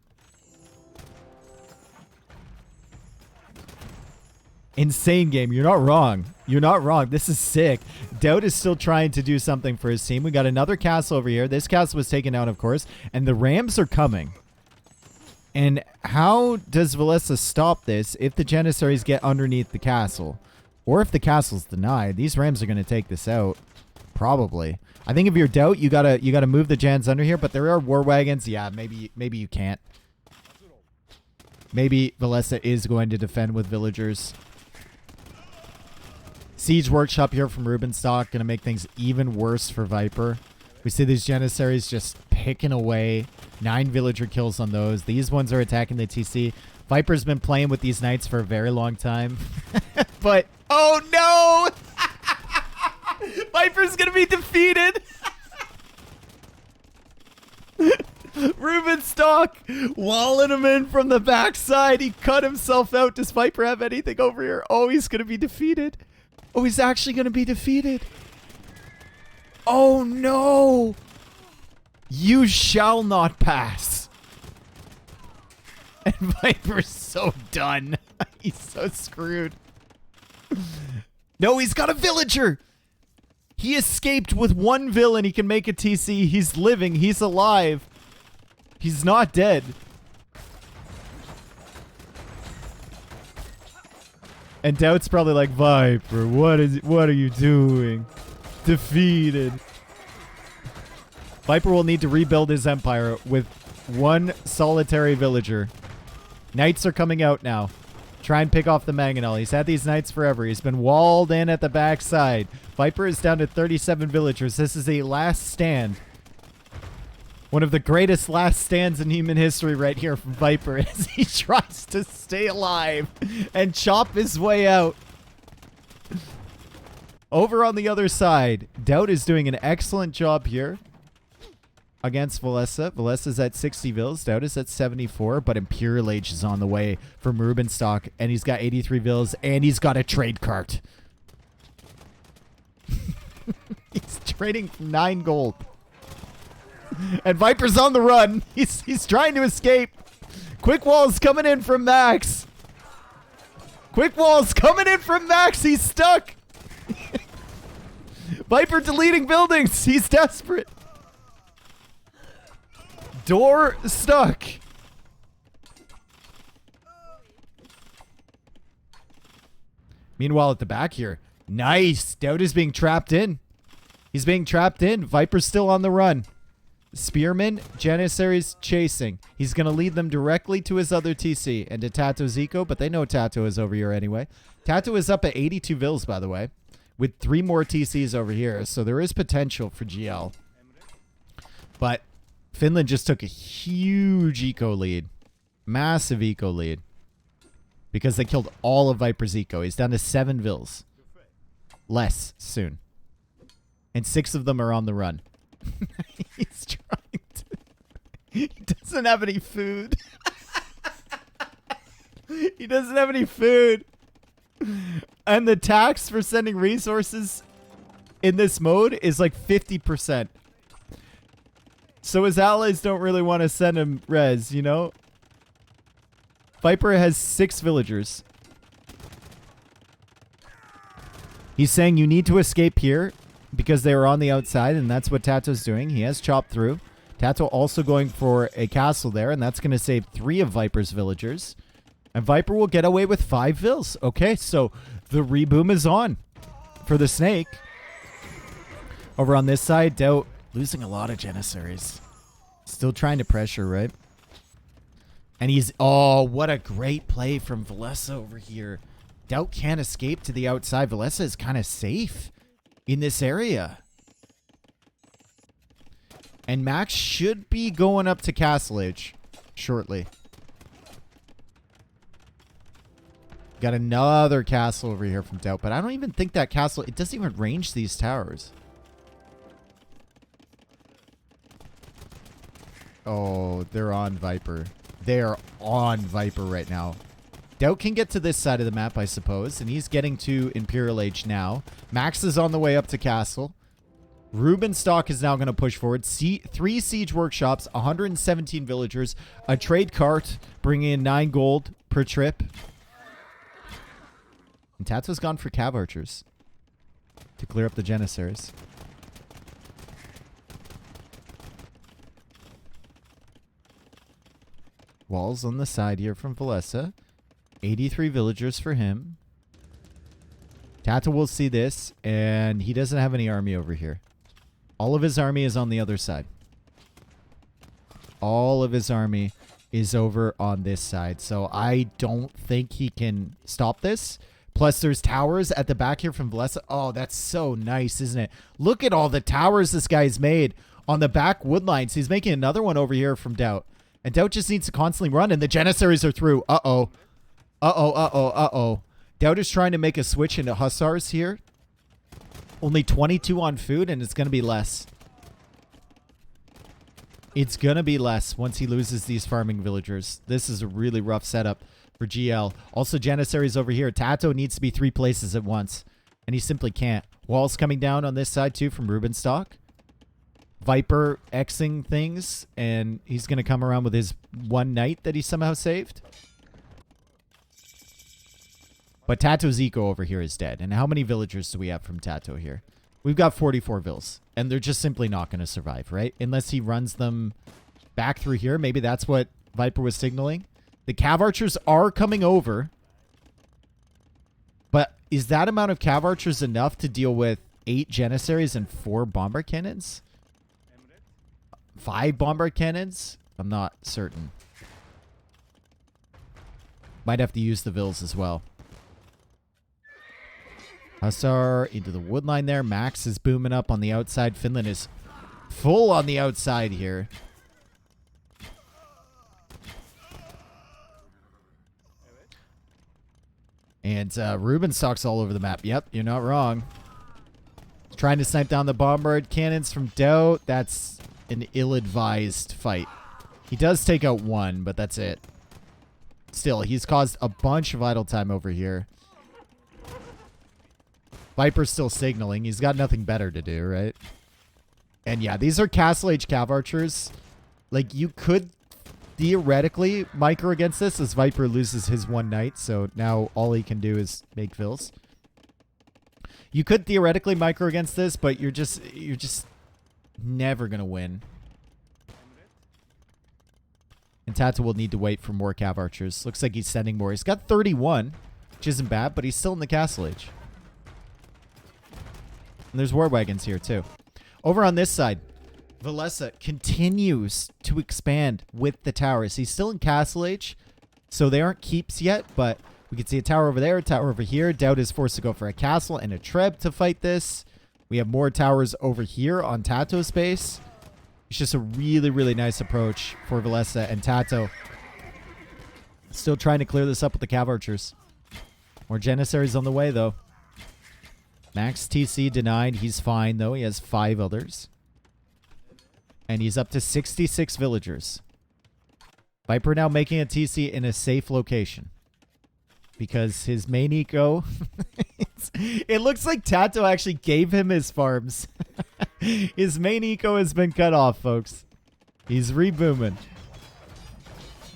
Insane game. You're not wrong. You're not wrong. This is sick. Daut is still trying to do something for his team. We got another castle over here. This castle was taken down, of course. And the Rams are coming. And how does Villese stop this if the Janissaries get underneath the castle? Or if the castle's denied, these Rams are going to take this out. Probably. I think if you're Daut, you gotta move the Jans under here, but there are war wagons. Yeah, maybe you can't. Maybe Villese is going to defend with villagers. Siege workshop here from Rubenstock, gonna make things even worse for Viper. We see these Janissaries just picking away. 9 villager kills on those. These ones are attacking the TC. Viper's been playing with these knights for a very long time. But, oh no! Viper's gonna be defeated! Rubenstock walling him in from the backside. He cut himself out. Does Viper have anything over here? Oh, he's gonna be defeated. Oh, he's actually gonna be defeated. Oh no! You shall not pass. And Viper's so done. He's so screwed. No, he's got a villager. He escaped with 1 villain. He can make a TC. He's living. He's alive. He's not dead. And Daut's probably like, Viper, what are you doing? Defeated. Viper will need to rebuild his empire with 1 solitary villager. Knights are coming out now. Try and pick off the mangonel. He's had these knights forever. He's been walled in at the backside. Viper is down to 37 villagers. This is a last stand. One of the greatest last stands in human history right here from Viper as he tries to stay alive and chop his way out. Over on the other side, Daut is doing an excellent job here against Villese. Villese is at 60 vills. Daut is at 74, but Imperial Age is on the way from Rubenstock, and he's got 83 vills, and he's got a trade cart. He's trading for 9 gold. And Viper's on the run. He's trying to escape. Quick Wall's coming in from Max. Quick Wall's coming in from Max. He's stuck. Viper deleting buildings. He's desperate. Door stuck. Meanwhile, at the back here, nice. Daut is being trapped in. He's being trapped in. Viper's still on the run. Spearman, Janissaries chasing. He's going to lead them directly to his other TC and to TaToh's eco, but they know TaToh is over here anyway. TaToh is up at 82 Vils, by the way, with 3 more TCs over here, so there is potential for GL. But Finland just took a huge eco lead. Massive eco lead. Because they killed all of Viper's eco. He's down to 7 Vils. Less soon. And 6 of them are on the run. He's trying to... He doesn't have any food. He doesn't have any food. And the tax for sending resources in this mode is like 50%. So his allies don't really want to send him res, you know? Viper has 6 villagers. He's saying you need to escape here because they are on the outside, and that's what TaToh's doing. He has chopped through. TaToh also going for a castle there, and that's going to save 3 of Viper's villagers. And Viper will get away with 5 Vils. Okay, so the reboom is on for the snake. Over on this side, Daut losing a lot of Janissaries. Still trying to pressure, right? And he's... Oh, what a great play from Villese over here. Daut can't escape to the outside. Villese is kind of safe in this area. And Max should be going up to Castle Age shortly. Got another castle over here from Daut, but I don't even think that castle... It doesn't even range these towers. Oh, they're on Viper. They are on Viper right now. Daut can get to this side of the map, I suppose, and he's getting to Imperial Age now. Max is on the way up to Castle. Rubenstock is now going to push forward. 3 siege workshops, 117 villagers, a trade cart bringing in 9 gold per trip. And TaToh's gone for cav archers to clear up the Janissaries. Walls on the side here from Villese. 83 villagers for him. TaToh will see this, and he doesn't have any army over here. All of his army is on the other side. All of his army is over on this side. So I don't think he can stop this. Plus, there's towers at the back here from Villese. Oh, that's so nice, isn't it? Look at all the towers this guy's made on the back wood lines. He's making another one over here from Daut. And Daut just needs to constantly run, and the Janissaries are through. Uh-oh. Uh-oh, uh-oh, uh-oh. Daut is trying to make a switch into Hussars here. Only 22 on food, and it's going to be less. It's going to be less once he loses these farming villagers. This is a really rough setup for GL. Also, Janissaries over here. TaToh needs to be 3 places at once, and he simply can't. Walls coming down on this side, too, from Rubenstock. Viper Xing things, and he's going to come around with his 1 knight that he somehow saved. But TaToh's eco over here is dead. And how many villagers do we have from TaToh here? We've got 44 Vils. And they're just simply not going to survive, right? Unless he runs them back through here. Maybe that's what Viper was signaling. The cav archers are coming over. But is that amount of cav archers enough to deal with 8 Janissaries and 4 bombard cannons? 5 bombard cannons? I'm not certain. Might have to use the Vils as well. Hussar into the wood line there. Max is booming up on the outside. Finland is full on the outside here. And Rubenstock's all over the map. Yep, you're not wrong. Trying to snipe down the bombard cannons from Daut. That's an ill-advised fight. He does take out 1, but that's it. Still, he's caused a bunch of idle time over here. Viper's still signaling. He's got nothing better to do, right? And yeah, these are Castle Age cav archers. Like, you could theoretically micro against this as Viper loses his 1 knight, so now all he can do is make Vils. You could theoretically micro against this, but you're just never gonna win. And TaToh will need to wait for more cav archers. Looks like he's sending more. He's got 31. which isn't bad, but he's still in the castle age. And there's war wagons here too. Over on this side, Villese continues to expand with the towers. He's still in castle age, so they aren't keeps yet, but we can see a tower over there, a tower over here. Daut is forced to go for a castle and a treb to fight this. We have more towers over here on TaToh space. It's just a really, really nice approach for Villese and TaToh. Still trying to clear this up with the cav archers. More janissaries on the way, though. Max TC denied. He's fine, though. He has 5 others. And he's up to 66 villagers. Viper now making a TC in a safe location. Because his main eco... it looks like TaToh actually gave him his farms. His main eco has been cut off, folks. He's rebooming.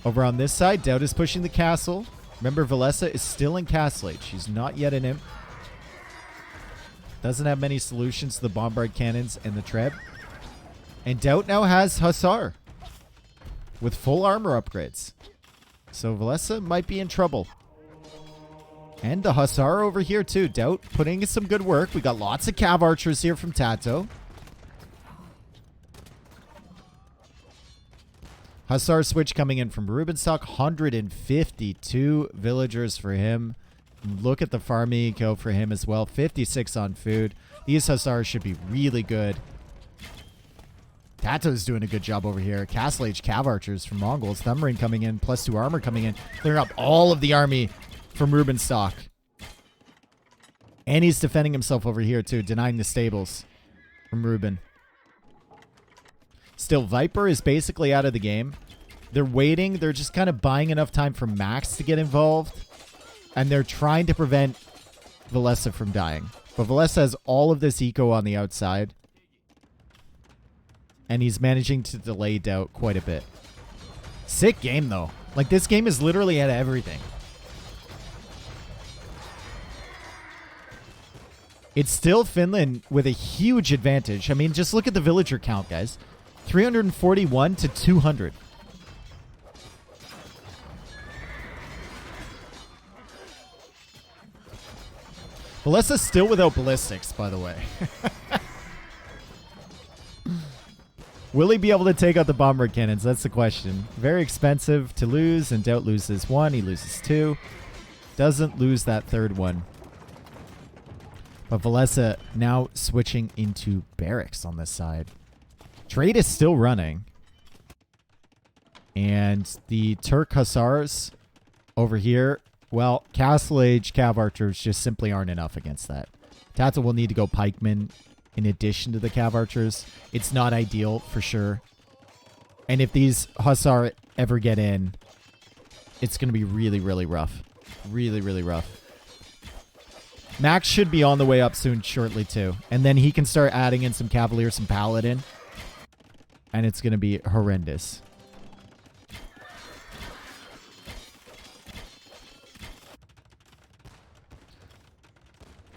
Over on this side, Daut is pushing the castle. Remember, Villese is still in castle age. She's not yet an imp. Doesn't have many solutions to the bombard cannons and the treb. And Daut now has Hussar with full armor upgrades. So Villese might be in trouble. And the Hussar over here too. Daut putting in some good work. We got lots of cav archers here from TaToh. Hussar switch coming in from Rubenstock. 152 villagers for him. Look at the farm eco for him as well. 56 on food. These Hussars should be really good. TaToh's doing a good job over here. Castle Age cav archers from Mongols. Thumbring coming in. +2 armor coming in. Clearing up all of the army from Rubenstock. And he's defending himself over here too. Denying the stables from Ruben. Still, Viper is basically out of the game. They're waiting. They're just kind of buying enough time for Max to get involved. And they're trying to prevent Villese from dying. But Villese has all of this eco on the outside. And he's managing to delay Daut quite a bit. Sick game, though. Like, this game is literally at everything. It's still Finland with a huge advantage. I mean, just look at the villager count, guys. 341 to 200. Villese's still without ballistics, by the way. Will he be able to take out the bomber cannons? That's the question. Very expensive to lose, and Daut loses 1. He loses 2. Doesn't lose that 3rd one. But Villese now switching into barracks on this side. Trade is still running. And the Turk Hussars over here, well, Castle Age cav archers just simply aren't enough against that. TaToh will need to go pikemen in addition to the cav archers. It's not ideal for sure. And if these Hussar ever get in, it's going to be really, really rough. Really, really rough. Max should be on the way up soon, shortly too. And then he can start adding in some Cavalier, some Paladin. And it's going to be horrendous.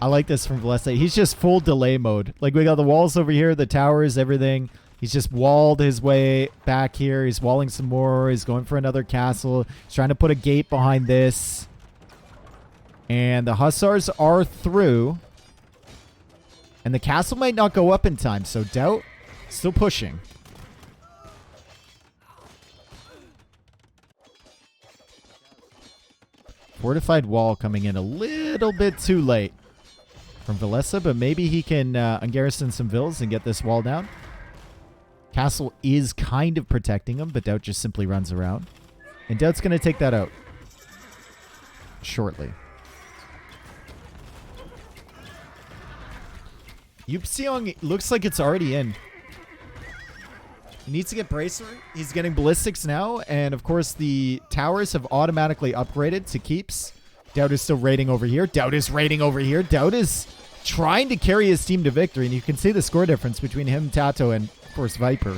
I like this from Villese. He's just full delay mode. Like, we got the walls over here, the towers, everything. He's just walled his way back here. He's walling some more. He's going for another castle. He's trying to put a gate behind this. And the Hussars are through. And the castle might not go up in time. So Daut still pushing. Fortified wall coming in a little bit too late from Villese, but maybe he can ungarrison some vills and get this wall down. Castle is kind of protecting him, but Daut just simply runs around. And Daut's going to take that out shortly. Yupseong looks like it's already in. He needs to get Bracer. He's getting ballistics now. And, of course, the towers have automatically upgraded to keeps. Daut is still raiding over here. Daut is raiding over here. Daut is trying to carry his team to victory. And you can see the score difference between him, TaToh, and, of course, Viper.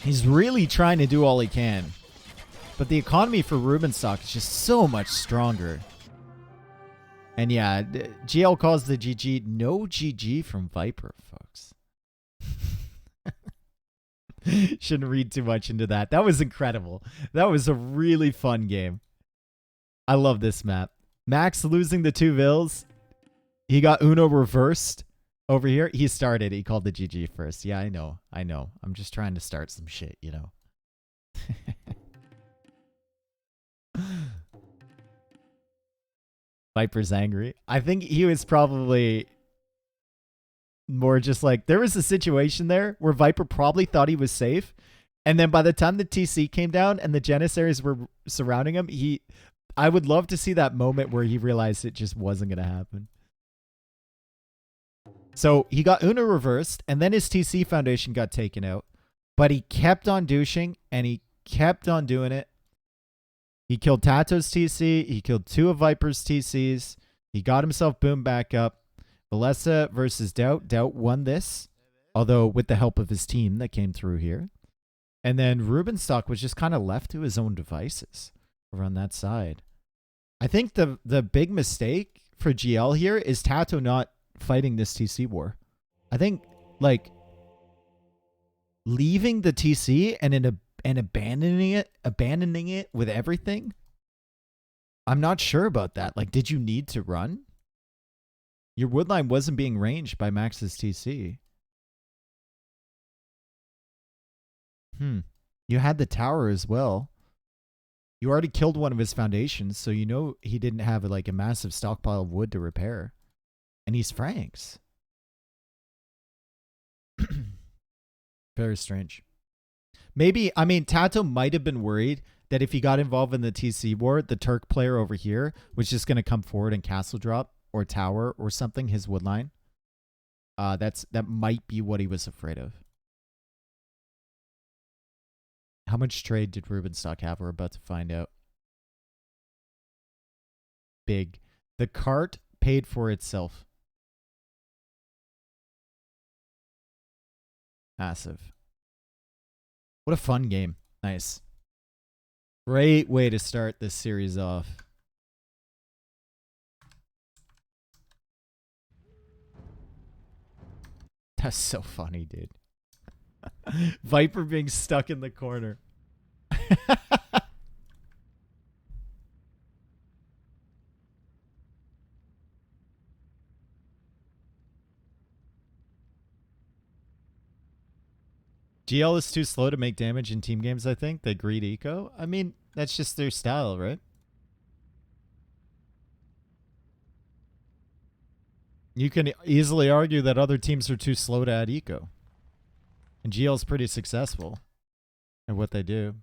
He's really trying to do all he can. But the economy for Rubenstock is just so much stronger. And, yeah, GL calls the GG. No GG from Viper, folks. Shouldn't read too much into that. That was incredible. That was a really fun game. I love this map. Max losing the 2 vills. He got Uno reversed over here. He started. He called the GG first. Yeah, I know. I know. I'm just trying to start some shit, you know. Viper's angry. I think he was probably more just like, there was a situation there where Viper probably thought he was safe. And then by the time the TC came down and the Janissaries were surrounding him, I would love to see that moment where he realized it just wasn't going to happen. So he got Uno reversed, and then his TC foundation got taken out. But he kept on douching, and he kept on doing it. He killed TaToh's TC. He killed 2 of Viper's TCs. He got himself boomed back up. Villese versus Daut. Daut won this, although with the help of his team that came through here. And then Rubenstock was just kind of left to his own devices over on that side. I think the big mistake for GL here is TaToh not fighting this TC war. I think, like, leaving the TC and abandoning it with everything. I'm not sure about that. Like, did you need to run? Your woodline wasn't being ranged by Max's TC. You had the tower as well. You already killed one of his foundations, so you know he didn't have like a massive stockpile of wood to repair. And he's Franks. Very strange. Maybe, I mean, TaToh might have been worried that if he got involved in the TC war, the Turk player over here was just going to come forward and castle drop or tower or something, his woodline. That might be what he was afraid of. How much trade did Rubenstock have? We're about to find out. Big. The cart paid for itself. Massive. What a fun game. Nice. Great way to start this series off. That's so funny, dude. Viper being stuck in the corner. GL is too slow to make damage in team games, I think. They greed eco. I mean, that's just their style, right? You can easily argue that other teams are too slow to add eco. And GL's pretty successful at what they do.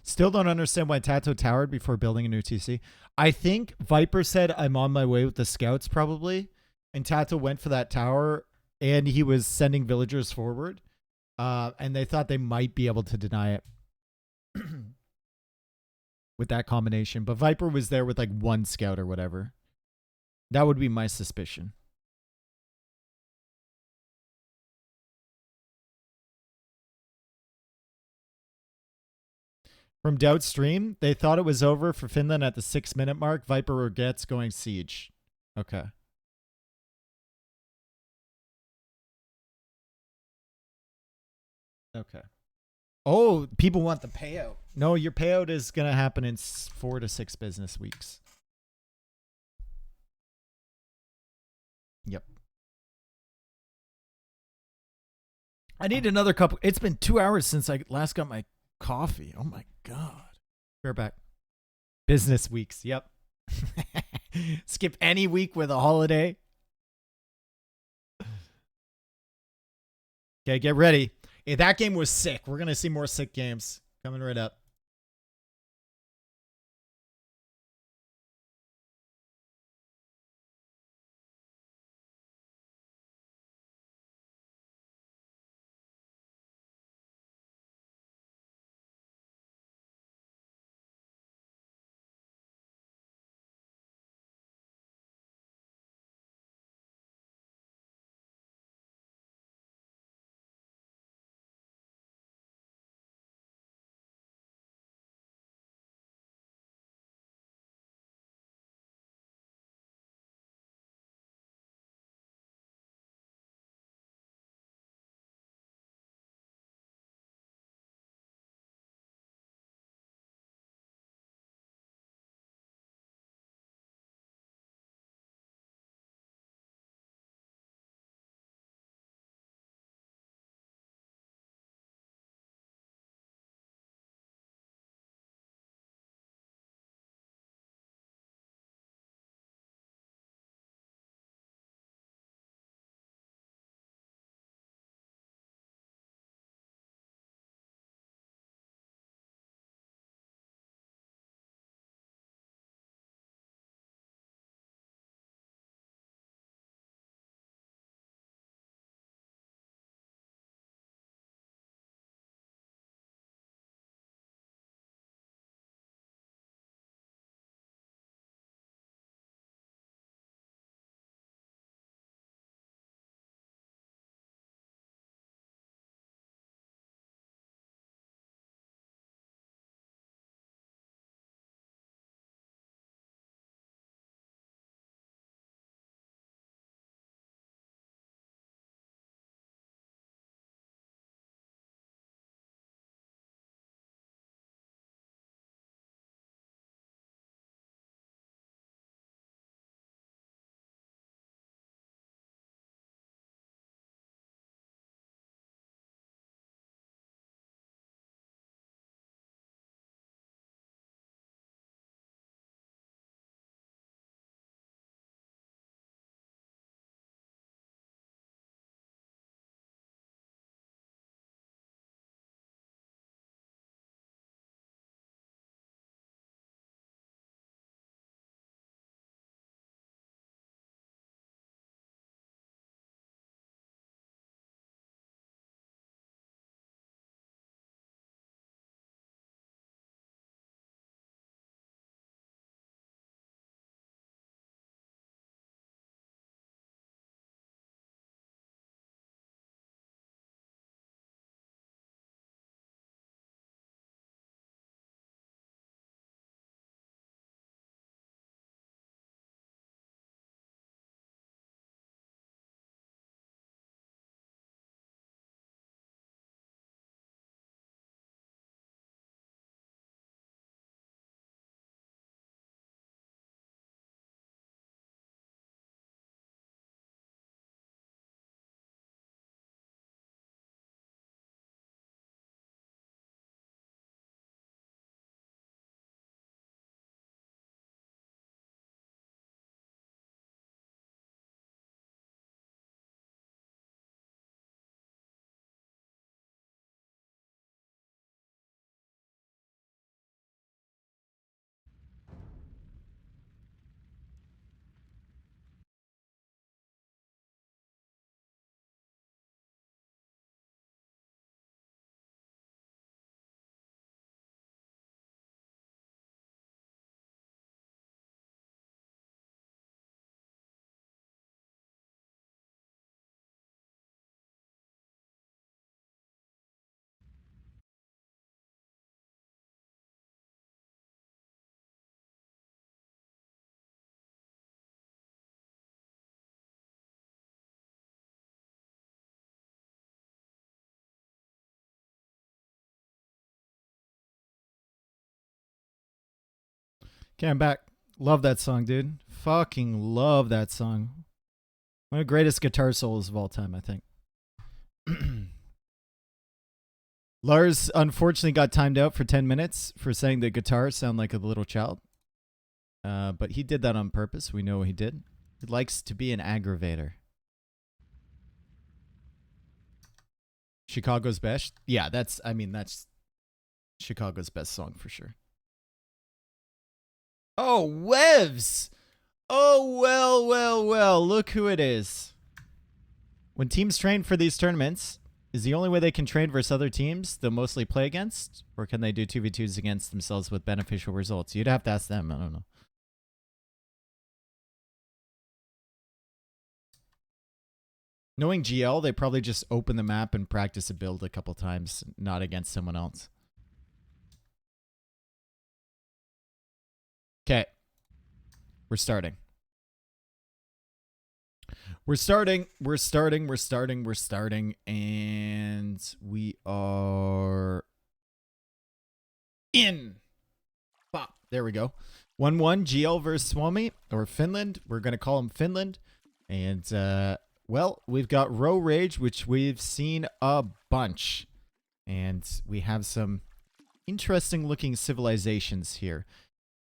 Still don't understand why TaToh towered before building a new TC. I think Viper said, I'm on my way with the scouts probably. And TaToh went for that tower and he was sending villagers forward. And they thought they might be able to deny it with that combination. But Viper was there with like 1 scout or whatever. That would be my suspicion. From Daut stream, they thought it was over for Finland at the 6-minute mark. Viper regrets going siege. Okay. Okay. Oh, people want the payout. No, your payout is going to happen in 4 to 6 business weeks. Yep. I need another cup. It's been 2 hours since I last got my coffee. Oh my God. We're back. Business weeks. Yep. Skip any week with a holiday. Okay, get ready. Hey, that game was sick. We're going to see more sick games coming right up. Okay, I'm back. Love that song, dude. Fucking love that song. One of the greatest guitar solos of all time, I think. Lars unfortunately got timed out for 10 minutes for saying the guitars sound like a little child. But he did that on purpose. We know he did. He likes to be an aggravator. Chicago's best? Yeah, that's Chicago's best song for sure. Oh, Wevs! Oh, well, look who it is. When teams train for these tournaments, is the only way they can train versus other teams they'll mostly play against? Or can they do 2v2s against themselves with beneficial results? You'd have to ask them. I don't know. Knowing GL, they probably just open the map and practice a build a couple times, not against someone else. Okay. We're starting. We're starting, and we are in. Pop. There we go. 1-1, GL versus Suomi, or Finland. We're going to call them Finland. And, well, we've got Row Rage, which we've seen a bunch. And we have some interesting looking civilizations here.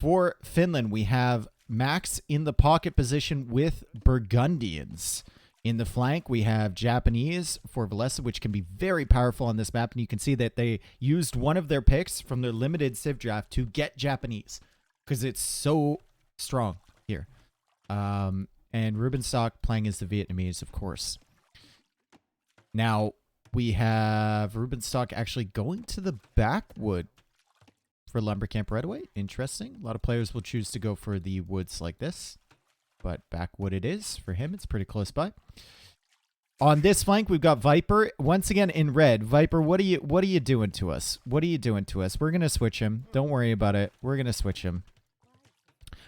For Finland, we have Max in the pocket position with Burgundians. In the flank, we have Japanese for Villese, which can be very powerful on this map. And you can see that they used one of their picks from their limited Civ draft to get Japanese because it's so strong here. And Rubenstock playing as the Vietnamese, of course. Now, we have Rubenstock actually going to the backwood for Lumbercamp right away. Interesting. A lot of players will choose to go for the woods like this. But backwood it is. For him, it's pretty close by. On this flank, we've got Viper. Once again in red. Viper, what are you doing to us? What are you doing to us? We're going to switch him. Don't worry about it. We're going to switch him.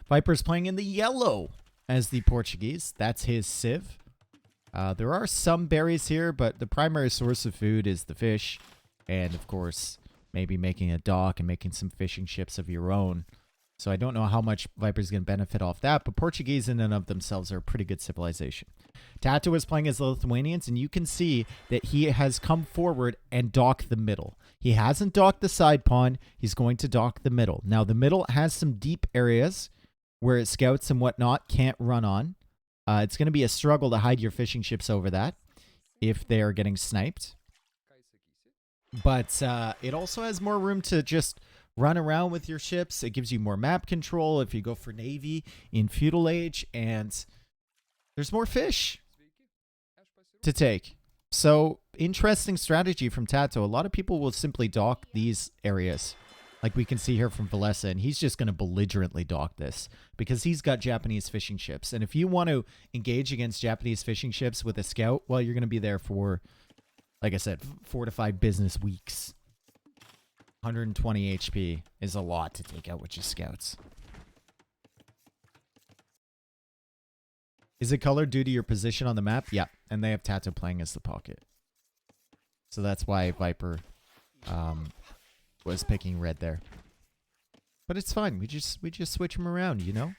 Viper's playing in the yellow as the Portuguese. That's his Civ. There are some berries here, but the primary source of food is the fish. And, of course, maybe making a dock and making some fishing ships of your own. So I don't know how much Viper's going to benefit off that, but Portuguese in and of themselves are a pretty good civilization. TaToh is playing as the Lithuanians, and you can see that he has come forward and docked the middle. He hasn't docked the side pawn. He's going to dock the middle. Now, the middle has some deep areas where scouts and whatnot can't run on. It's going to be a struggle to hide your fishing ships over that if they are getting sniped. But it also has more room to just run around with your ships. It gives you more map control if you go for Navy in feudal age. And there's more fish to take. So, interesting strategy from TaToh. A lot of people will simply dock these areas. Like we can see here from Villese. And he's just going to belligerently dock this because he's got Japanese fishing ships. And if you want to engage against Japanese fishing ships with a scout, well, you're going to be there for, like I said, 4 to 5 business weeks. 120 HP is a lot to take out with just scouts. Is it colored due to your position on the map? Yeah, and they have TaToh playing as the pocket. So that's why Viper was picking red there. But it's fine. We just switch him around, you know?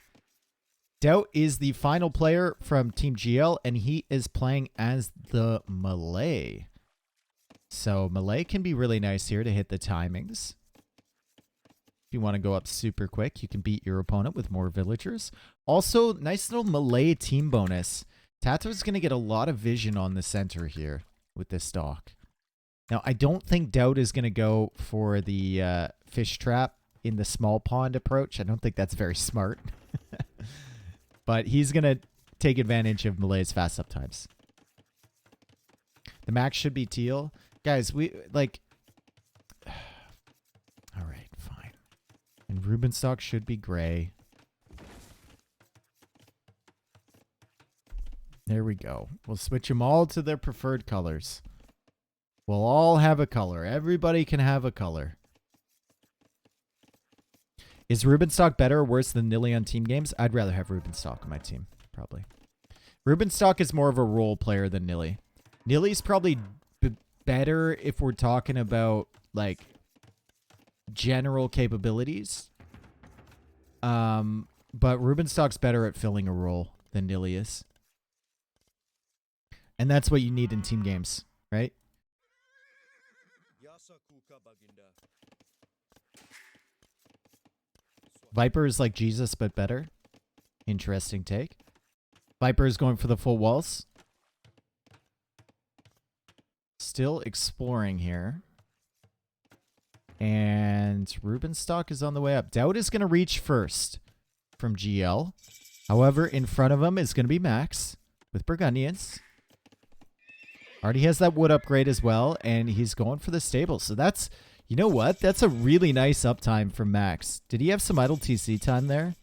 Daut is the final player from Team GL, and he is playing as the Malay. So Malay can be really nice here to hit the timings. If you want to go up super quick, you can beat your opponent with more villagers. Also, nice little Malay team bonus. TaToh is going to get a lot of vision on the center here with this dock. Now, I don't think Daut is going to go for the fish trap in the small pond approach. I don't think that's very smart. But he's going to take advantage of Malay's fast up times. The max should be teal. Guys, we, like... Alright, fine. And Rubenstock should be gray. There we go. We'll switch them all to their preferred colors. We'll all have a color. Everybody can have a color. Is Rubenstock better or worse than Nilly on team games? I'd rather have Rubenstock on my team, probably. Rubenstock is more of a role player than Nilly. Nilly's probably better if we're talking about, like, general capabilities. But Rubenstock's better at filling a role than Nilly is. And that's what you need in team games, right? Viper is like Jesus, but better. Interesting take. Viper is going for the full walls. Still exploring here. And Rubenstock is on the way up. Daut is going to reach first from GL. However, in front of him is going to be Max with Burgundians. Already has that wood upgrade as well, and he's going for the stable. So that's, you know what? That's a really nice uptime from Max. Did he have some idle TC time there?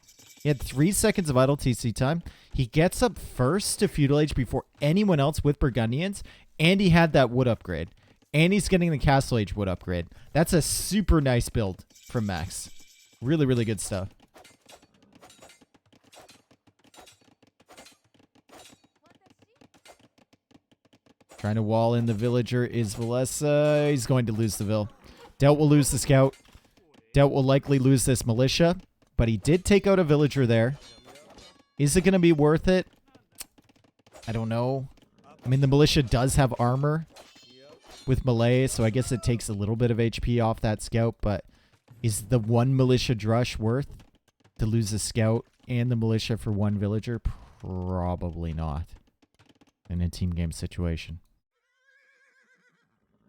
He had 3 seconds of idle TC time. He gets up first to feudal age before anyone else with Burgundians, and he had that wood upgrade. And he's getting the castle age wood upgrade. That's a super nice build from Max. Really, really good stuff. Trying to wall in the villager is Villese. He's going to lose the Vill. Daut will lose the scout. Daut will likely lose this militia. But he did take out a villager there. Is it going to be worth it? I don't know. I mean, the militia does have armor with melee, so I guess it takes a little bit of HP off that scout. But is the one militia drush worth to lose the scout and the militia for one villager? Probably not in a team game situation.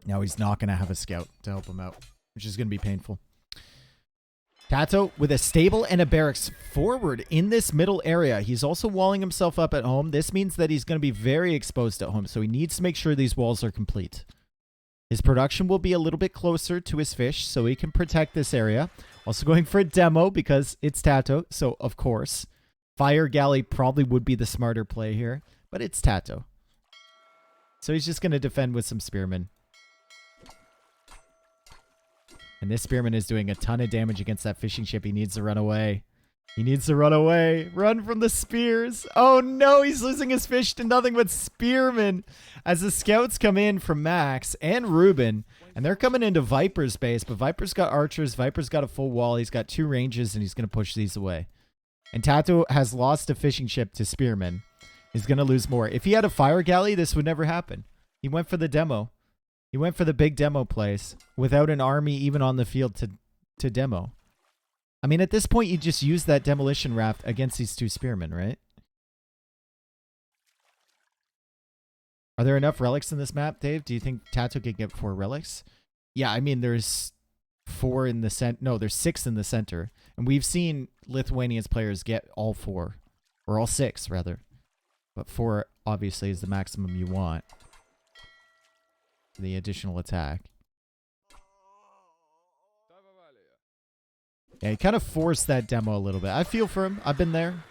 Now he's not going to have a scout to help him out, which is going to be painful. TaToh with a stable and a barracks forward in this middle area. He's also walling himself up at home. This means that he's going to be very exposed at home, so he needs to make sure these walls are complete. His production will be a little bit closer to his fish, so he can protect this area. Also going for a demo because it's TaToh, so of course. Fire Galley probably would be the smarter play here, but it's TaToh. So he's just going to defend with some spearmen. And this spearman is doing a ton of damage against that fishing ship. He needs to run away. He needs to run away. Run from the spears. Oh no, he's losing his fish to nothing but spearmen. As the scouts come in from Max and Ruben. And they're coming into Viper's base. But Viper's got archers. Viper's got a full wall. He's got 2 ranges and he's going to push these away. And TaToh has lost a fishing ship to spearmen. He's going to lose more. If he had a fire galley, this would never happen. He went for the demo. He went for the big demo plays without an army even on the field to demo. I mean, at this point, you just use that demolition raft against these 2 spearmen, right? Are there enough relics in this map, Dave? Do you think TaToh could get 4 relics? Yeah, I mean, there's 4 in the center. No, there's 6 in the center. And we've seen Lithuania's players get all 4. Or all 6, rather. But 4, obviously, is the maximum you want. The additional attack. Yeah, he kind of forced that demo a little bit. I feel for him. I've been there.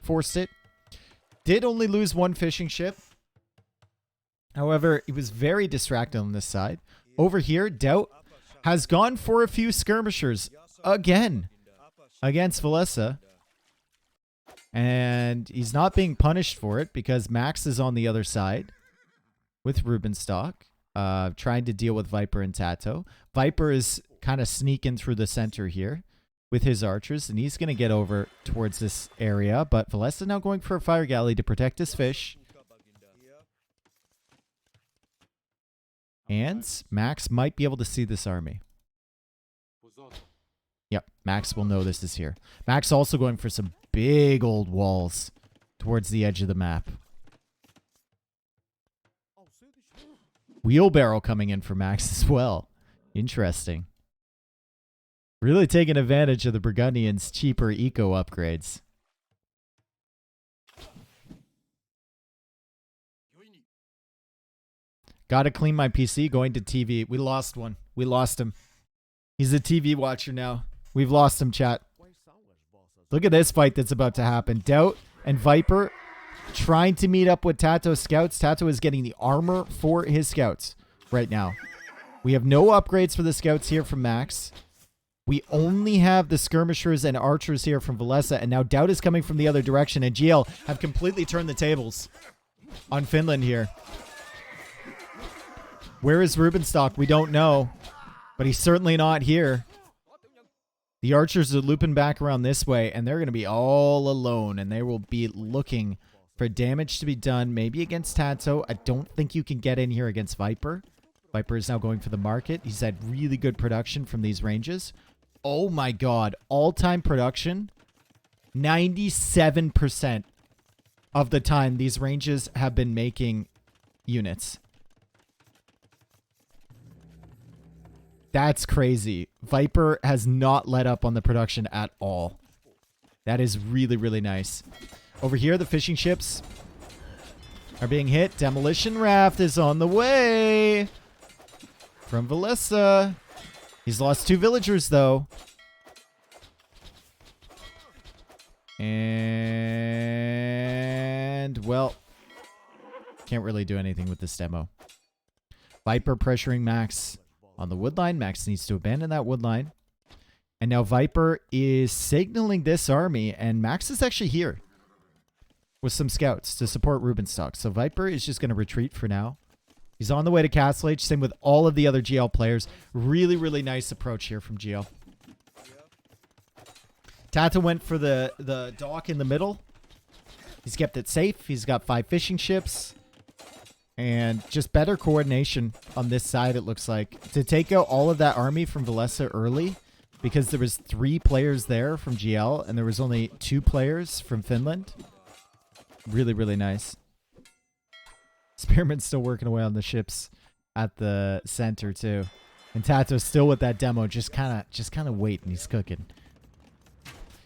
Forced it. Did only lose 1 fishing ship. However, he was very distracted on this side. Over here, Daut has gone for a few skirmishers again against Villese. And he's not being punished for it because Max is on the other side with Rubenstock. Trying to deal with Viper and TaToh. Viper is kind of sneaking through the center here with his archers, and he's going to get over towards this area, but Villese now going for a fire galley to protect his fish. And Max might be able to see this army. Yep, Max will know this is here. Max also going for some big old walls towards the edge of the map. Wheelbarrow coming in for Max as well. Interesting. Really taking advantage of the Burgundians' cheaper eco upgrades. Gotta clean my PC, going to TV. We lost one. We lost him. He's a TV watcher now. We've lost him, chat. Look at this fight that's about to happen. Daut and Viper trying to meet up with TaToh's scouts. TaToh is getting the armor for his scouts right now. We have no upgrades for the scouts here from Max. We only have the skirmishers and archers here from Villese, and now Daut is coming from the other direction, and GL have completely turned the tables on Finland here. Where is Rubenstock? We don't know, but he's certainly not here. The archers are looping back around this way, and they're going to be all alone, and they will be looking for damage to be done, maybe against TaToh. I don't think you can get in here against Viper. Viper is now going for the market. He's had really good production from these ranges. Oh my god. All-time production. 97% of the time these ranges have been making units. That's crazy. Viper has not let up on the production at all. That is really, really nice. Over here, the fishing ships are being hit. Demolition raft is on the way from Villese. He's lost 2 villagers, though. And, well, can't really do anything with this demo. Viper pressuring Max on the wood line. Max needs to abandon that wood line. And now Viper is signaling this army, and Max is actually here with some scouts to support Rubenstock. So Viper is just going to retreat for now. He's on the way to Castle Age, same with all of the other GL players. Really, really nice approach here from GL. TaToh went for the dock in the middle. He's kept it safe. He's got 5 fishing ships. And just better coordination on this side, it looks like. To take out all of that army from Villese early, because there was 3 players there from GL, and there was only 2 players from Finland. Really, really nice. Spearman's still working away on the ships at the center, too. And TaToh's still with that demo, just kind of waiting. He's cooking.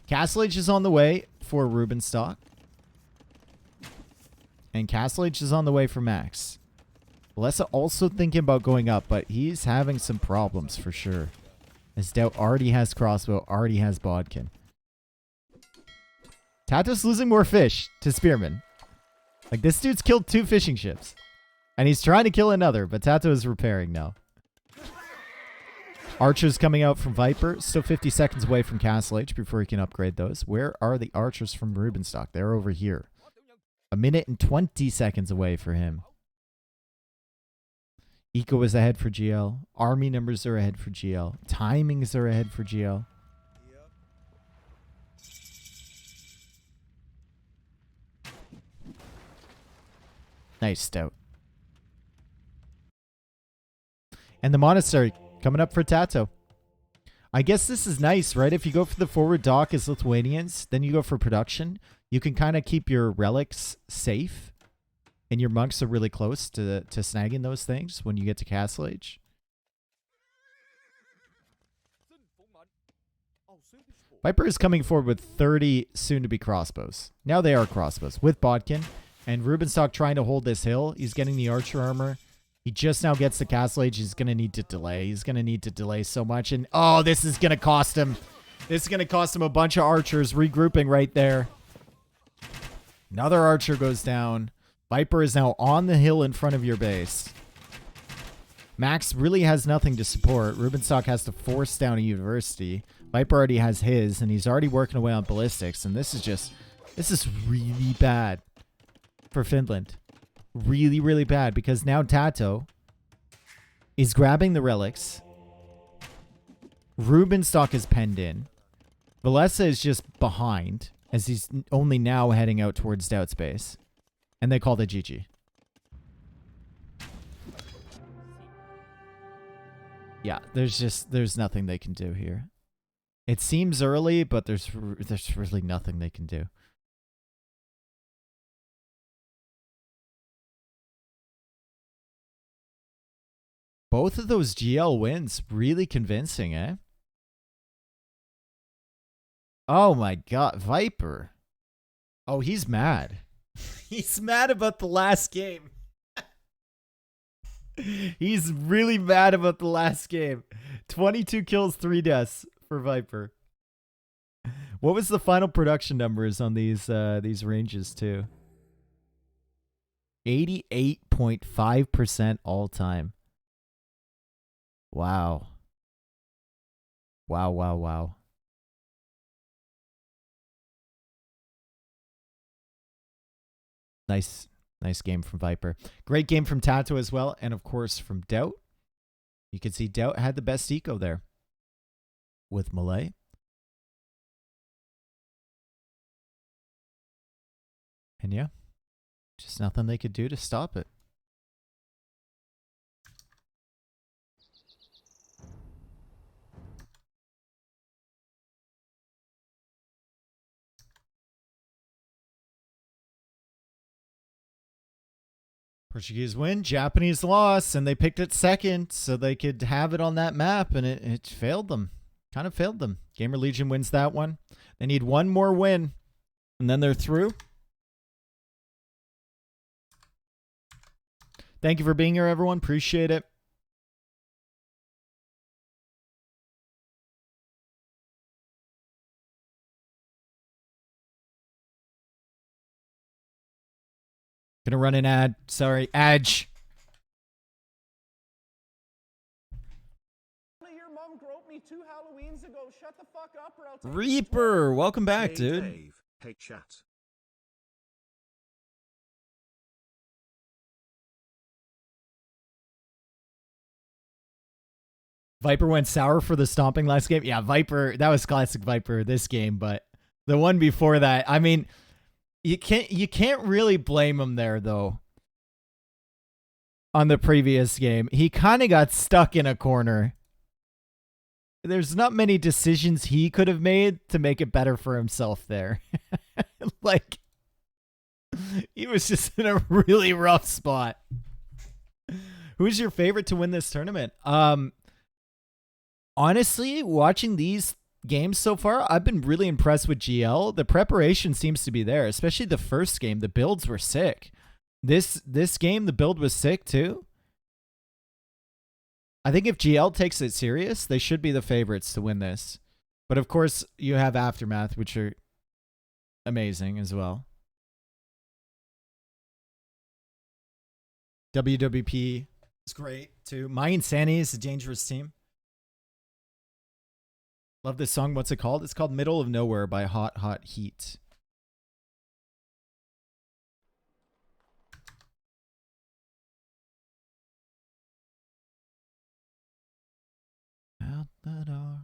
Castle Age is on the way for Rubenstock. And Castle Age is on the way for Max. Villese also thinking about going up, but he's having some problems for sure. As Daut already has crossbow, already has bodkin. TaToh's losing more fish to Spearman. Like, this dude's killed 2 fishing ships. And he's trying to kill another, but TaToh is repairing now. Archers coming out from Viper. Still 50 seconds away from Castle Age before he can upgrade those. Where are the archers from Rubenstock? They're over here. 1 minute and 20 seconds away for him. Eco is ahead for GL. Army numbers are ahead for GL. Timings are ahead for GL. Nice, Daut. And the monastery coming up for TaToh. I guess this is nice, right? If you go for the forward dock as Lithuanians, then you go for production. You can kind of keep your relics safe. And your monks are really close to snagging those things when you get to Castle Age. Viper is coming forward with 30 soon-to-be crossbows. Now they are crossbows with bodkin. And Rubenstock trying to hold this hill. He's getting the archer armor. He just now gets to Castle Age. He's going to need to delay. He's going to need to delay so much. And, oh, this is going to cost him. This is going to cost him a bunch of archers regrouping right there. Another archer goes down. Viper is now on the hill in front of your base. Max really has nothing to support. Rubenstock has to force down a university. Viper already has his, and he's already working away on ballistics. And this is really bad for Finland. Really, really bad, because now TaToh is grabbing the relics. Rubenstock is penned in. Villese is just behind, as he's only now heading out towards Daut's base. And they call the GG. Yeah, there's nothing they can do here. It seems early, but there's really nothing they can do. Both of those GL wins, really convincing, eh? Oh my god, Viper. Oh, he's mad. He's mad about the last game. He's really mad about the last game. 22 kills, 3 deaths for Viper. What was the final production numbers on these ranges too? 88.5% all time. Wow. Wow, wow, wow. Nice game from Viper. Great game from TaToh as well, and of course from Daut. You can see Daut had the best eco there with Malay. And yeah, just nothing they could do to stop it. Portuguese win, Japanese loss, and they picked it second so they could have it on that map, and it failed them. Kind of failed them. Gamer Legion wins that one. They need one more win, and then they're through. Thank you for being here, everyone. Appreciate it. Gonna run an ad. Sorry, Adge. Your mom groped me 2 Halloweens ago. Shut the fuck up or I'll take Reaper, welcome back, Hey dude. Dave. Hey chat. Viper went sour for the stomping last game. Yeah, Viper, that was classic Viper this game, but the one before that, I mean, you can't really blame him there though. On the previous game, he kind of got stuck in a corner. There's not many decisions he could have made to make it better for himself there. Like, he was just in a really rough spot. Who's your favorite to win this tournament? Honestly, watching these games so far, I've been really impressed with GL. The preparation seems to be there, especially the first game. The builds were sick. This game, the build was sick too. I think if GL takes it serious, they should be the favorites to win this. But of course, you have Aftermath, which are amazing as well. WWP is great too. My Insanity is a dangerous team. Love this song. What's it called? It's called Middle of Nowhere by Hot Hot Heat. Out the door.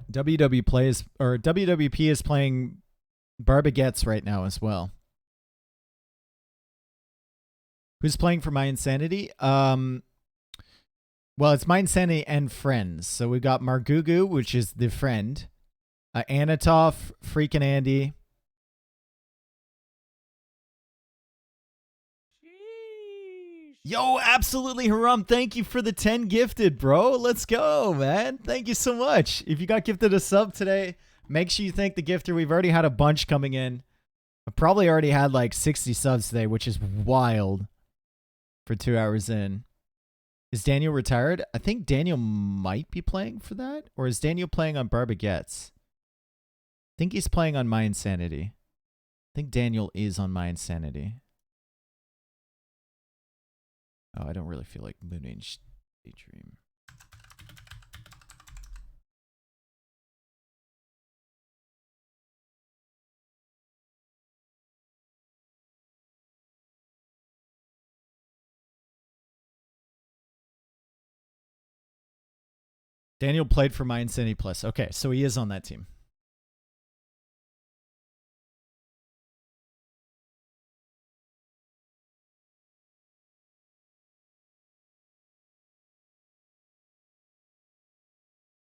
WWP is playing Barbaguettes right now as well. Who's playing for My Insanity? Well, it's My Insanity and friends. So we got Margugu, which is the friend. Anatov, Freakin' Andy. Yo, absolutely, Haram. Thank you for the 10 gifted, bro. Let's go, man. Thank you so much. If you got gifted a sub today, make sure you thank the gifter. We've already had a bunch coming in. I've probably already had like 60 subs today, which is wild for 2 hours in. Is Daniel retired? I think Daniel might be playing for that. Or is Daniel playing on Barbaguettes? I think he's playing on My Insanity. I think Daniel is on My Insanity. Oh, I don't really feel like Moon Age Daydream. Daniel played for My Insanity Plus. Okay, so he is on that team.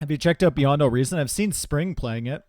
Have you checked out Beyond No Reason? I've seen Spring playing it.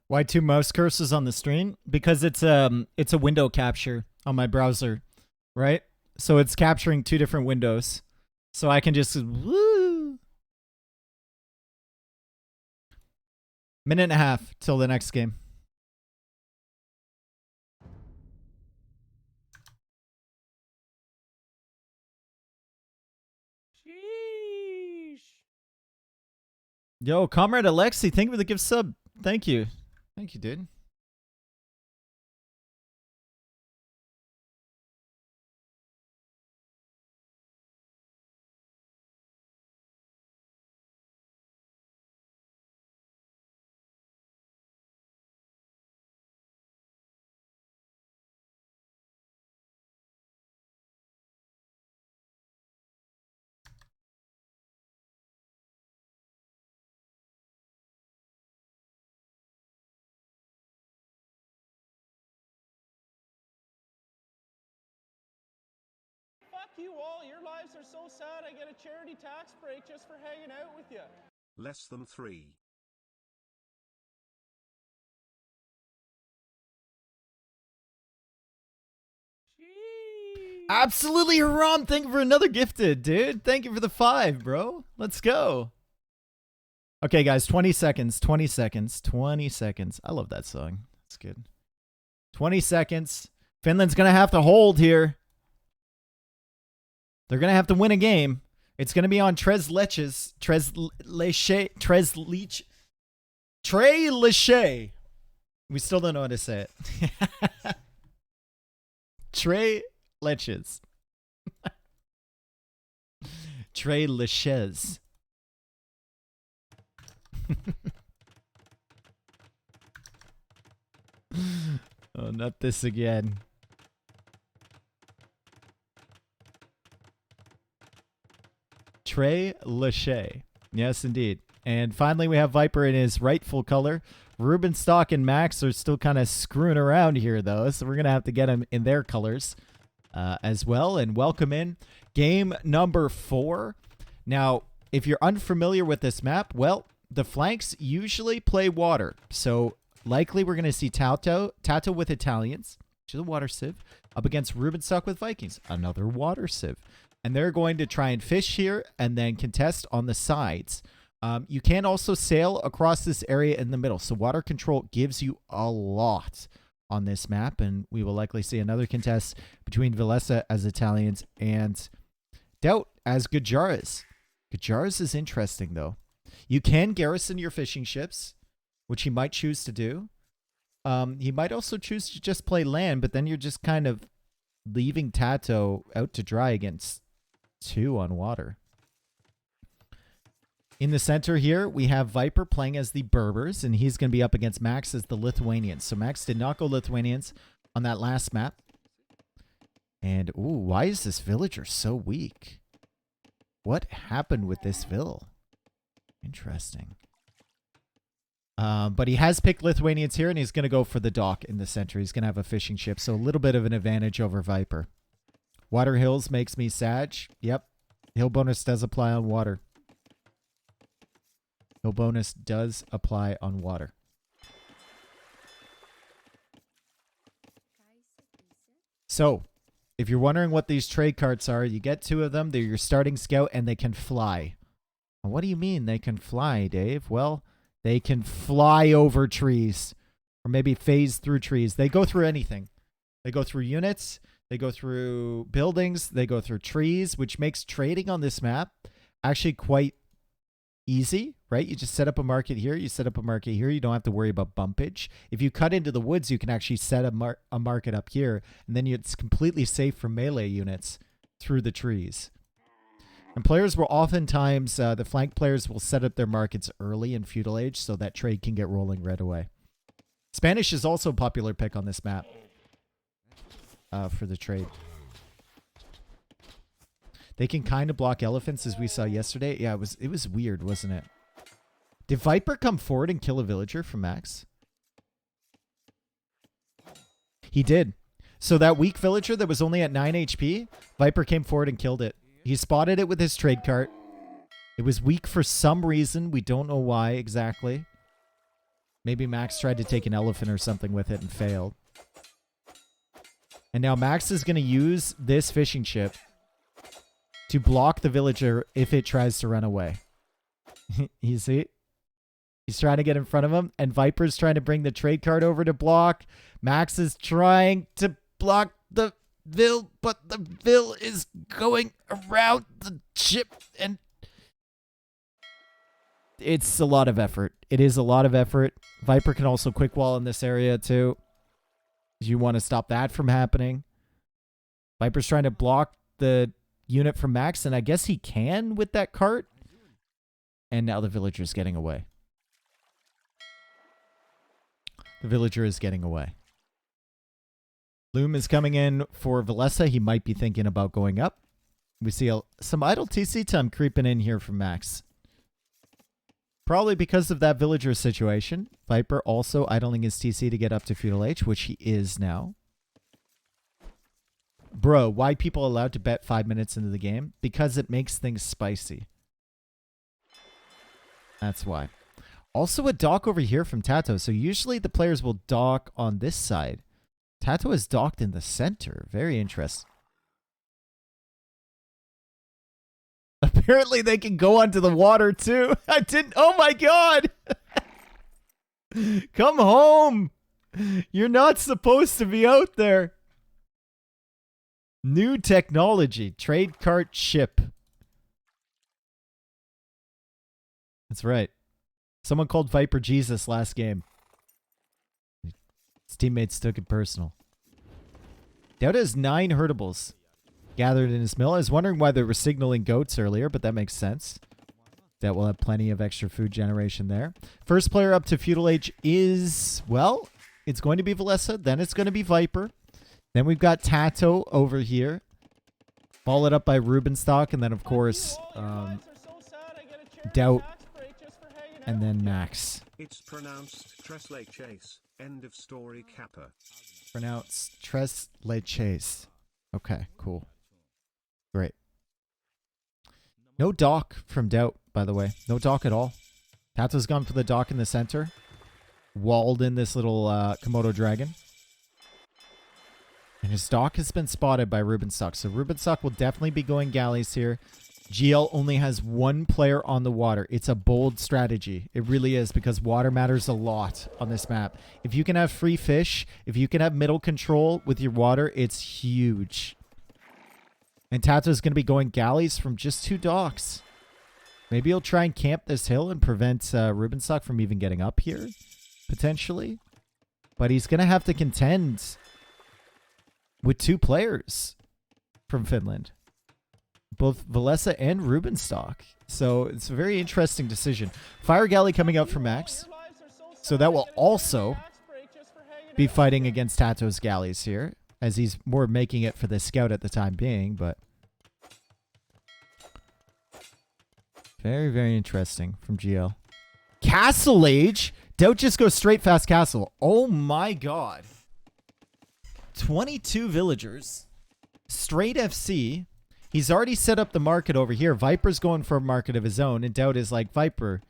Why two mouse cursors on the screen? Because it's a window capture on my browser, right? So it's capturing two different windows. So I can just woo. Minute and a half till the next game. Sheesh. Yo, Comrade Alexi, thank you for the gift sub. Thank you. Thank you, dude. Fuck you all. Your lives are so sad. I get a charity tax break just for hanging out with you. Less than 3. Sheesh. Absolutely Haram. Thank you for another gifted, dude. Thank you for the 5, bro. Let's go. Okay, guys, 20 seconds. 20 seconds. 20 seconds. I love that song. It's good. 20 seconds. Finland's going to have to hold here. They're going to have to win a game. It's going to be on Trey Leche. We still don't know how to say it. Trey Leches. Trey Leches. Oh, not this again. Trey Leche. Yes, indeed. And finally, we have Viper in his rightful color. Rubenstock and Max are still kind of screwing around here, though, so we're going to have to get them in their colors as well. And welcome in game number 4. Now, if you're unfamiliar with this map, well, the flanks usually play water. So likely we're going to see TaToh with Italians, which is a water civ, up against Rubenstock with Vikings, another water civ. And they're going to try and fish here and then contest on the sides. You can also sail across this area in the middle. So water control gives you a lot on this map. And we will likely see another contest between Villese as Italians and Daut as Gajaras. Gajaras is interesting, though. You can garrison your fishing ships, which he might choose to do. He might also choose to just play land, but then you're just kind of leaving TaToh out to dry against 2 on water. In the center here, we have Viper playing as the Berbers, and he's going to be up against Max as the Lithuanians. So Max did not go Lithuanians on that last map. And, ooh, why is this villager so weak? What happened with this vill? Interesting. But he has picked Lithuanians here, and he's going to go for the dock in the center. He's going to have a fishing ship, so a little bit of an advantage over Viper. Water Hills makes me sad. Yep. Hill bonus does apply on water. Hill bonus does apply on water. So, if you're wondering what these trade carts are, you get 2 of them. They're your starting scout, and they can fly. Now, what do you mean they can fly, Dave? Well, they can fly over trees, or maybe phase through trees. They go through anything. They go through units. They go through buildings. They go through trees, which makes trading on this map actually quite easy, right? You just set up a market here. You set up a market here. You don't have to worry about bumpage. If you cut into the woods, you can actually set a market up here, and then it's completely safe from melee units through the trees. And players will oftentimes, the flank players will set up their markets early in Feudal Age so that trade can get rolling right away. Spanish is also a popular pick on this map for the trade. They can kind of block elephants, as we saw yesterday. Yeah, it was weird, wasn't it? Did Viper come forward and kill a villager from Max? He did. So that weak villager that was only at 9 HP, Viper came forward and killed it. He spotted it with his trade cart. It was weak for some reason. We don't know why exactly. Maybe Max tried to take an elephant or something with it and failed. And now Max is going to use this fishing ship to block the villager if it tries to run away. You see? He's trying to get in front of him, and Viper's trying to bring the trade cart over to block. Max is trying to block the Vill, but the Vill is going around the ship, and it's a lot of effort. It is a lot of effort. Viper can also quick wall in this area, too. You want to stop that from happening. Viper's trying to block the unit from Max, and I guess he can with that cart. And now the villager's getting away. The villager is getting away. Loom is coming in for Villese. He might be thinking about going up. We see some idle TC time creeping in here from Max. Probably because of that villager situation. Viper also idling his TC to get up to feudal H, which he is now. Bro, why people allowed to bet 5 minutes into the game? Because it makes things spicy. That's why. Also a dock over here from TaToh. So usually the players will dock on this side. TaToh is docked in the center. Very interesting. Apparently they can go onto the water too. I didn't. Oh my god. Come home. You're not supposed to be out there. New technology. Trade cart ship. That's right. Someone called Viper Jesus last game. His teammates took it personal. Daut has 9 herdables gathered in his mill. I was wondering why they were signaling goats earlier, but that makes sense. That will have plenty of extra food generation there. First player up to feudal age is, well, it's going to be Villese. Then it's going to be Viper. Then we've got TaToh over here. Followed up by Rubenstock. And then, of course, Daut. And then Max. It's pronounced Tres Leches. End of story kappa. Pronounced Tres Leches. Okay, cool. Great. No dock from Daut, by the way. No dock at all. TaToh's gone for the dock in the center. Walled in this little Komodo dragon. And his dock has been spotted by Rubenstock. So Rubenstock will definitely be going galleys here. GL only has 1 player on the water. It's a bold strategy. It really is, because water matters a lot on this map. If you can have free fish, if you can have middle control with your water, it's huge. And TaToh is going to be going galleys from just 2 docks. Maybe he'll try and camp this hill and prevent Rubenstock from even getting up here, potentially. But he's going to have to contend with 2 players from Finland. Both Villese and Rubenstock. So it's a very interesting decision. Fire Galley coming out for Max. So that will also be fighting against TaToh's galleys here, as he's more making it for the scout at the time being, but very, very interesting from GL. Castle Age? Don't just go straight fast castle. Oh my god. 22 villagers. Straight FC. He's already set up the market over here. Viper's going for a market of his own, and Daut is like, Viper,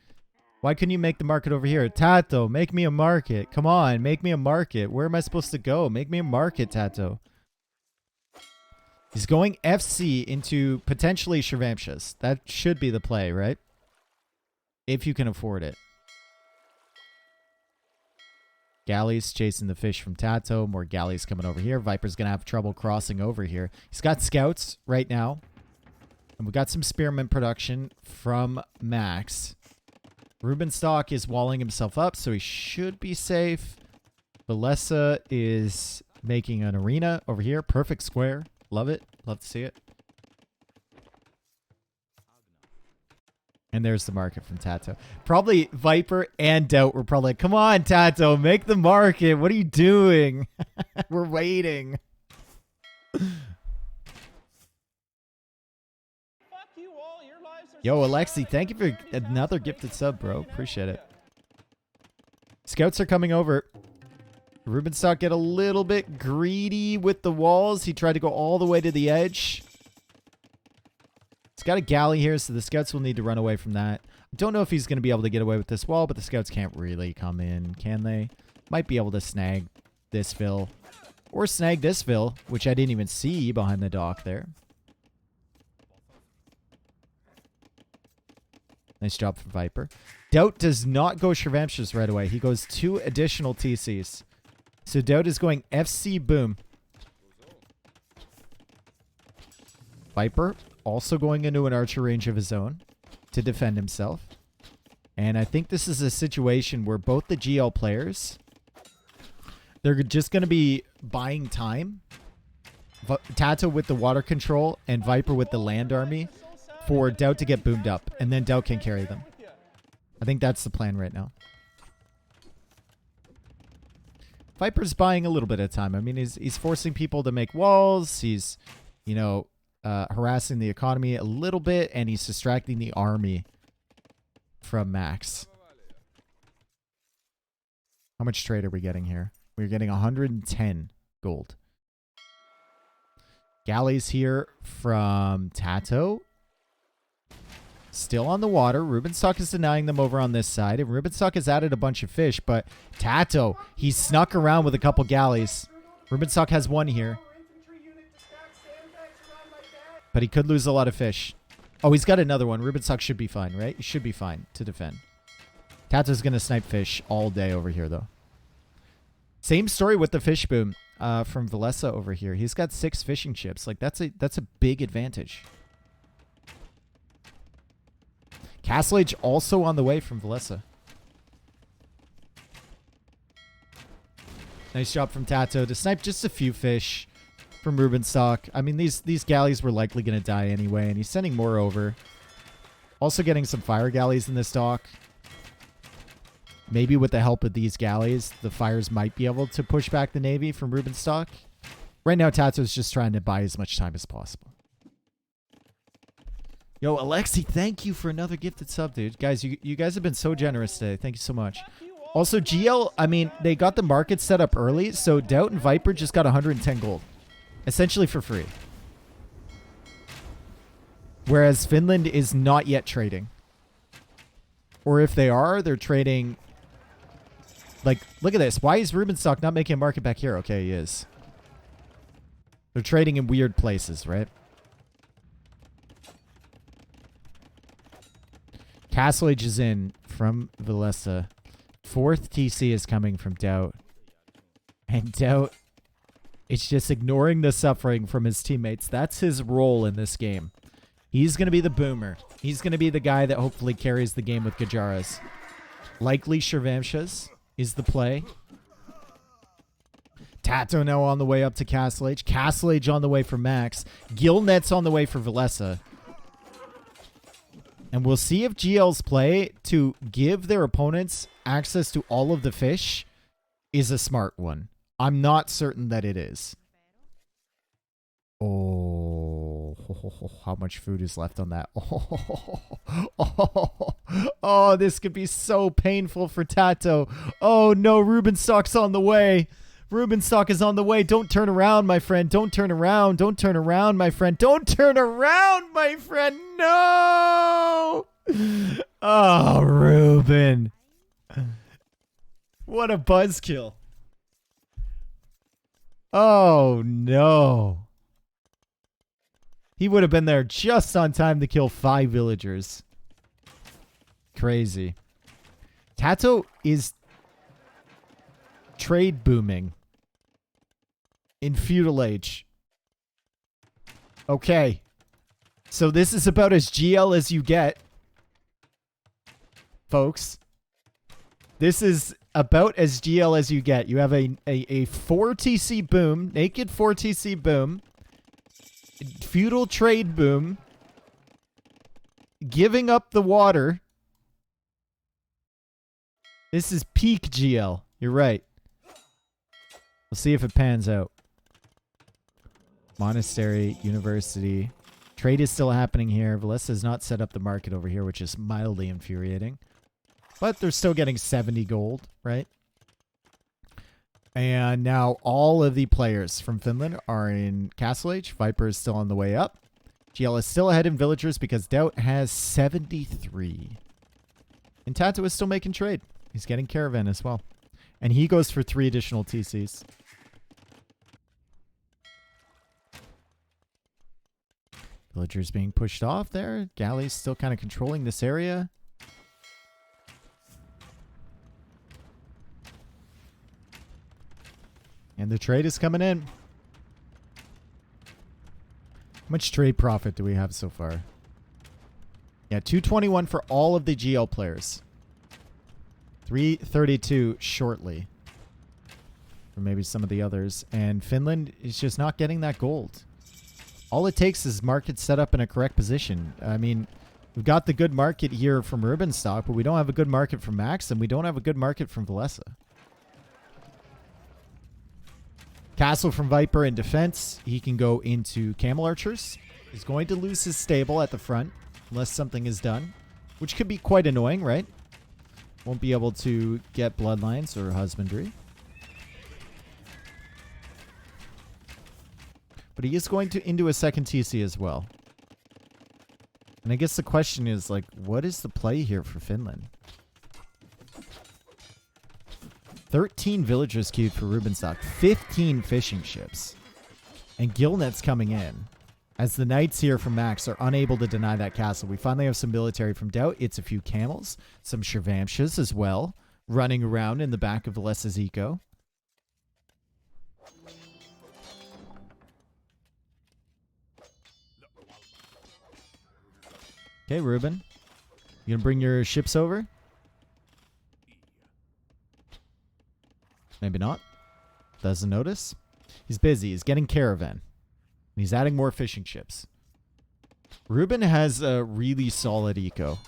why couldn't you make the market over here? TaToh, make me a market. Come on, make me a market. Where am I supposed to go? Make me a market, TaToh. He's going FC into potentially Shravamshas. That should be the play, right? If you can afford it. Galleys chasing the fish from TaToh. More galleys coming over here. Viper's going to have trouble crossing over here. He's got scouts right now. And we've got some spearman production from Max. Rubenstock is walling himself up, so he should be safe. Villese is making an arena over here. Perfect square. Love it. Love to see it. And there's the market from TaToh. Probably Viper and Daut were probably like, come on, TaToh, make the market. What are you doing? We're waiting. Yo, Alexi, thank you for another gifted sub, bro. Appreciate it. Scouts are coming over. Rubenstock get a little bit greedy with the walls. He tried to go all the way to the edge. He's got a galley here, so the scouts will need to run away from that. Don't know if he's going to be able to get away with this wall, but the scouts can't really come in, can they? Might be able to snag this Vill. Or snag this Vill, which I didn't even see behind the dock there. Nice job from Viper. Daut does not go Shravamshas right away. He goes 2 additional TCs. So Daut is going FC Boom. Viper also going into an archer range of his own to defend himself. And I think this is a situation where both the GL players, they're just going to be buying time. TaToh with the water control and Viper with the land army for Daut to get boomed up. And then Daut can carry them. I think that's the plan right now. Viper's buying a little bit of time. I mean, he's forcing people to make walls. He's, you know, harassing the economy a little bit, and he's distracting the army from Max. How much trade are we getting here? We're getting 110 gold. Galleys here from TaToh. Still on the water. Rubenstock is denying them over on this side. And Rubenstock has added a bunch of fish, but TaToh, he snuck around with a couple galleys. Rubenstock has one here. But he could lose a lot of fish. Oh, he's got another one. Rubenstock should be fine, right? He should be fine to defend. TaToh's going to snipe fish all day over here, though. Same story with the fish boom from Villese over here. He's got 6 fishing ships. Like, that's a big advantage. Castle Age also on the way from Villese. Nice job from TaToh to snipe just a few fish from Rubenstock. I mean, these galleys were likely going to die anyway, and he's sending more over. Also getting some fire galleys in this dock. Maybe with the help of these galleys, the fires might be able to push back the navy from Rubenstock. Right now, TaToh's just trying to buy as much time as possible. Yo, Alexi, thank you for another gifted sub, dude. Guys, you guys have been so generous today. Thank you so much. Also, GL, I mean, they got the market set up early, so Daut and Viper just got 110 gold. Essentially for free. Whereas Finland is not yet trading. Or if they are, they're trading... Like, look at this. Why is Rubenstock not making a market back here? Okay, he is. They're trading in weird places, right? Castle Age is in from Villese. 4th TC is coming from Daut. And Daut is just ignoring the suffering from his teammates. That's his role in this game. He's going to be the boomer. He's going to be the guy that hopefully carries the game with Gajaras. Likely Shravamshas is the play. TaToh now on the way up to Castle Age. Castle Age on the way for Max. Gilnet's on the way for Villese. And we'll see if GL's play to give their opponents access to all of the fish is a smart one. I'm not certain that it is. Oh, how much food is left on that? Oh, this could be so painful for TaToh. Oh no, Rubenstock's on the way. Rubenstock is on the way. Don't turn around, my friend. Don't turn around. Don't turn around, my friend. Don't turn around, my friend. No! Oh, Ruben. What a buzzkill. Oh, no. He would have been there just on time to kill 5 villagers. Crazy. TaToh is trade booming in feudal age. Okay. So this is about as GL as you get, folks. This is about as GL as you get. You have a 4TC boom, naked 4TC boom, feudal trade boom, giving up the water. This is peak GL. You're right. We'll see if it pans out. Monastery, university. Trade is still happening here. Villese has not set up the market over here, which is mildly infuriating. But they're still getting 70 gold, right? And now all of the players from Finland are in Castle Age. Viper is still on the way up. GL is still ahead in villagers because Daut has 73. And TaToh is still making trade. He's getting caravan as well. And he goes for 3 additional TCs. Villagers being pushed off there. Galley's still kind of controlling this area. And the trade is coming in. How much trade profit do we have so far? Yeah, 221 for all of the GL players. 332 shortly for maybe some of the others. And Finland is just not getting that gold. All it takes is market set up in a correct position. I mean, we've got the good market here from Rubenstock, but we don't have a good market from Max, and we don't have a good market from Villese. Castle from Viper in defense. He can go into Camel Archers. He's going to lose his stable at the front unless something is done, which could be quite annoying, right? Won't be able to get Bloodlines or Husbandry. But he is going to into a second TC as well. And I guess the question is, like, what is the play here for Finland? 13 villagers queued for Rubenstock. 15 fishing ships. And Gillnet's coming in. As the knights here from Max are unable to deny that castle. We finally have some military from Daut. It's a few camels. Some Shirvamshas as well. Running around in the back of Vilese's eco. Okay, Ruben. You gonna bring your ships over? Maybe not. Doesn't notice. He's busy. He's getting caravan. And he's adding more fishing ships. Ruben has a really solid eco.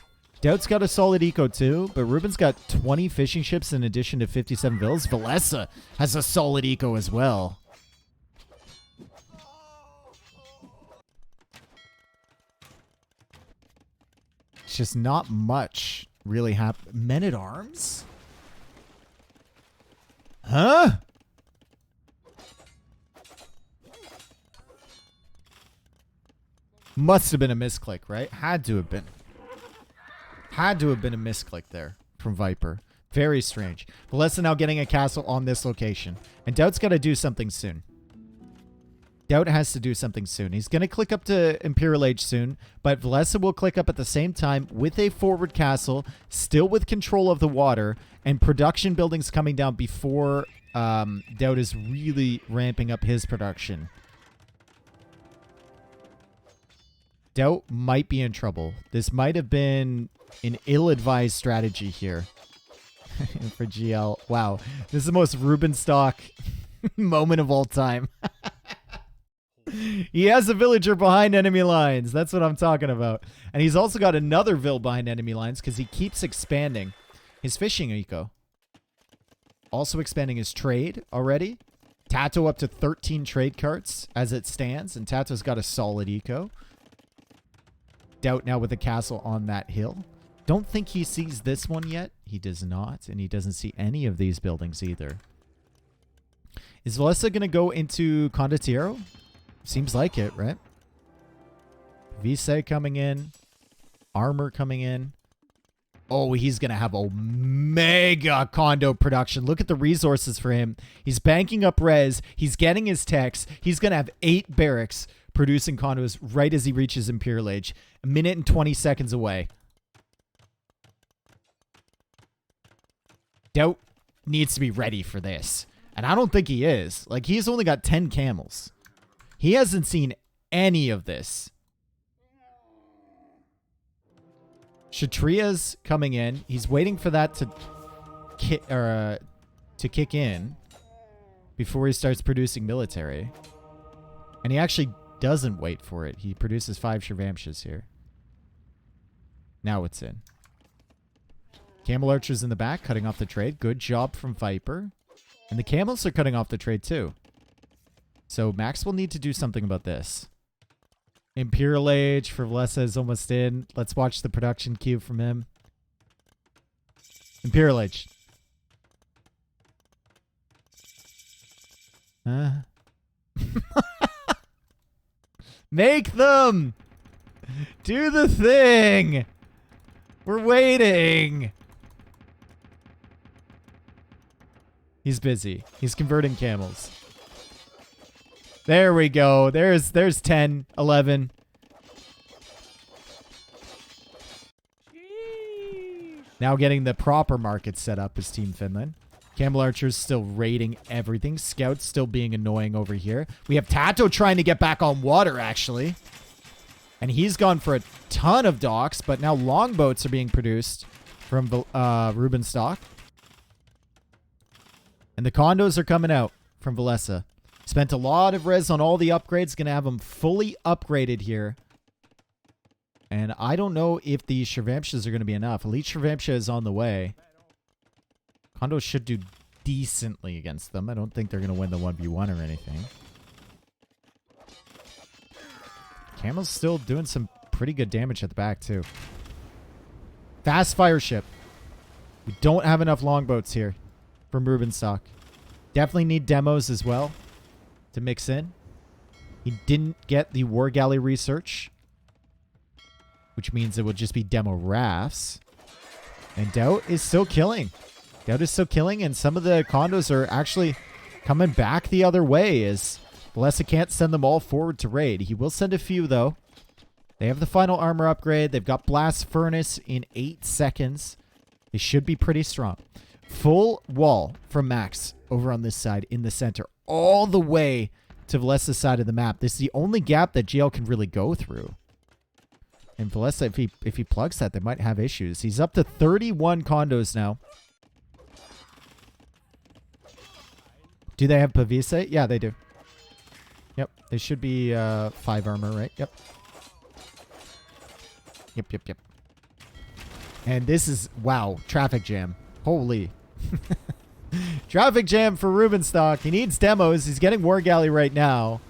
Daut's got a solid eco too, but Ruben's got 20 fishing ships in addition to 57 villas. Villese has a solid eco as well. It's just not much really happen. Men at Arms? Huh? Must have been a misclick, right? Had to have been. Had to have been a misclick there from Viper. Very strange. Villese now getting a castle on this location. And Daut's got to do something soon. Daut has to do something soon. He's going to click up to Imperial Age soon, but Villese will click up at the same time with a forward castle, still with control of the water, and production buildings coming down before Daut is really ramping up his production. Daut might be in trouble. This might have been an ill-advised strategy here for GL. Wow, this is the most Rubenstock moment of all time. He has a villager behind enemy lines. That's what I'm talking about. And he's also got another vill behind enemy lines because he keeps expanding his fishing eco. Also expanding his trade already. TaToh up to 13 trade carts as it stands. And TaToh's got a solid eco. Daut now with a castle on that hill. Don't think he sees this one yet. He does not. And he doesn't see any of these buildings either. Is Villese going to go into Condottiero? Seems like it, right? Villese coming in. Armor coming in. Oh, he's going to have a mega condo production. Look at the resources for him. He's banking up res. He's getting his techs. He's going to have 8 barracks producing condos right as he reaches Imperial Age. 1 minute and 20 seconds away. Daut needs to be ready for this. And I don't think he is. Like, he's only got 10 camels. He hasn't seen any of this. Kshatriya's coming in. He's waiting for that to kick in before he starts producing military. And he actually doesn't wait for it. He produces 5 Shirvamshas here. Now it's in. Camel Archers in the back, cutting off the trade. Good job from Viper. And the camels are cutting off the trade too. So Max will need to do something about this. Imperial Age for Villese is almost in. Let's watch the production queue from him. Imperial Age. Make them! Do the thing! We're waiting! He's busy. He's converting camels. There we go. There's 10, 11. Now getting the proper market set up is Team Finland. Camel Archers still raiding everything. Scouts still being annoying over here. We have TaToh trying to get back on water, actually. And he's gone for a ton of docks, but now longboats are being produced from Rubenstock. And the condos are coming out from Villese. Spent a lot of res on all the upgrades. Going to have them fully upgraded here. And I don't know if the Shirvamshas are going to be enough. Elite Shirvamsha is on the way. Condos should do decently against them. I don't think they're going to win the 1v1 or anything. Camel's still doing some pretty good damage at the back, too. Fast fire ship. We don't have enough longboats here from Rubenstock. Definitely need demos as well to mix in. He didn't get the War Galley research, which means it will just be demo rafts. And Daut is still killing. Daut is still killing, and some of the condos are actually coming back the other way as Villese can't send them all forward to raid. He will send a few, though. They have the final armor upgrade. They've got Blast Furnace in 8 seconds. They should be pretty strong. Full wall from Max over on this side in the center, all the way to Villese's side of the map. This is the only gap that GL can really go through. And Villese, if he plugs that, they might have issues. He's up to 31 condos now. Do they have Villese? Yeah, they do. Yep, they should be 5 armor, right? Yep. Yep. And this is, wow, traffic jam. Holy. Traffic jam for Rubenstock. He needs demos. He's getting War Galley right now.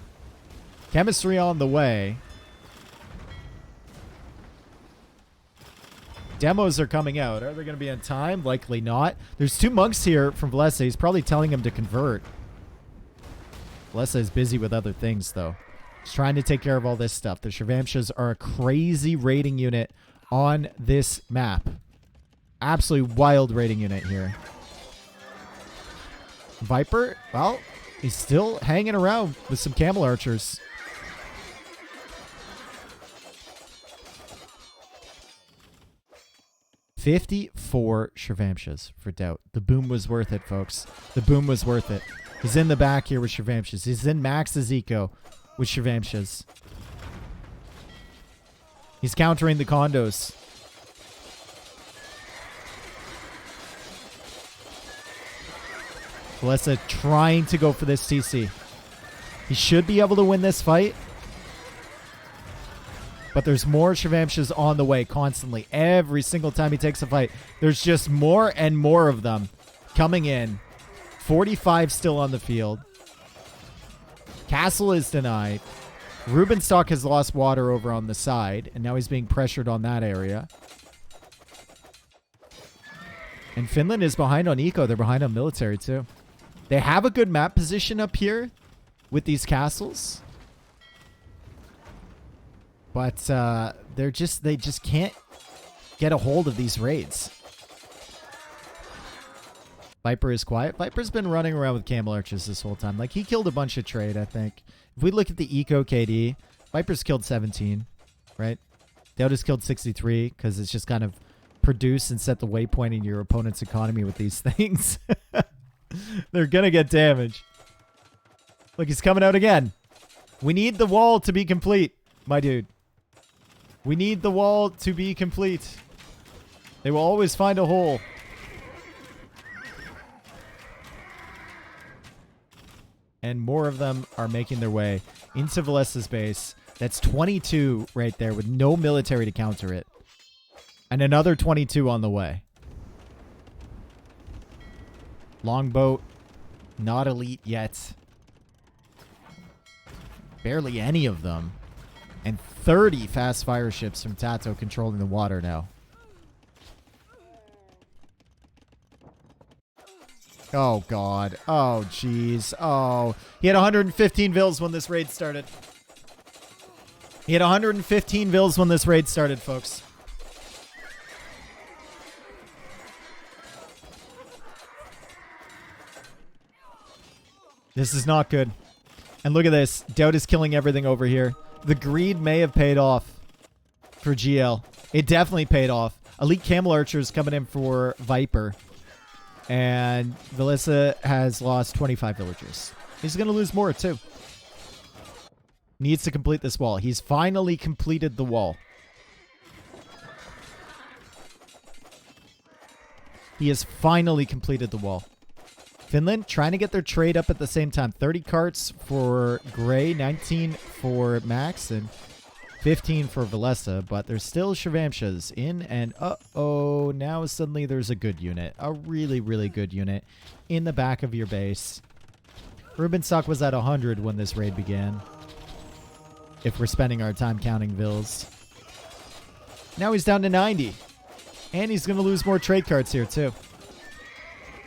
Chemistry on the way. Demos are coming out. Are they going to be on time? Likely not. There's 2 monks here from Villese. He's probably telling him to convert. Villese is busy with other things, though. He's trying to take care of all this stuff. The Shirvamshas are a crazy raiding unit on this map. Absolutely wild raiding unit here. Viper, well, he's still hanging around with some camel archers. $54 Shirvamshas for Daut. The boom was worth it, folks. The boom was worth it. He's in the back here with Shirvamshas. He's in Max's eco with Shirvamshas. He's countering the condos. Villese trying to go for this TC. He should be able to win this fight. But there's more Shirvamshas on the way constantly. Every single time he takes a fight, there's just more and more of them coming in. 45 still on the field. Castle is denied. Rubenstock has lost water over on the side, and now he's being pressured on that area. And Finland is behind on eco. They're behind on military, too. They have a good map position up here with these castles. But they just can't get a hold of these raids. Viper is quiet. Viper's been running around with camel archers this whole time. Like, he killed a bunch of trade, I think. If we look at the eco KD, Viper's killed 17, right? Daut has killed 63 because it's just kind of produce and set the waypoint in your opponent's economy with these things. They're going to get damage. Look, he's coming out again. We need the wall to be complete, my dude. We need the wall to be complete. They will always find a hole. And more of them are making their way into Villese's base. That's 22 right there with no military to counter it. And another 22 on the way. Longboat, not elite yet. Barely any of them. And 30 fast fire ships from TaToh controlling the water now. Oh, God. Oh, jeez. Oh. He had 115 vills when this raid started. He had 115 vills when this raid started, folks. This is not good. And look at this. Daut is killing everything over here. The greed may have paid off for GL. It definitely paid off. Elite Camel Archers coming in for Viper. And Villese has lost 25 villagers. He's going to lose more too. Needs to complete this wall. He's finally completed the wall. He has finally completed the wall. Finland trying to get their trade up at the same time. 30 carts for Gray, 19 for Max, and 15 for Villese. But there's still Shavamshas in, and uh-oh, now suddenly there's a good unit. A really, really good unit in the back of your base. Rubenstock was at 100 when this raid began. If we're spending our time counting vills. Now he's down to 90. And he's going to lose more trade cards here, too.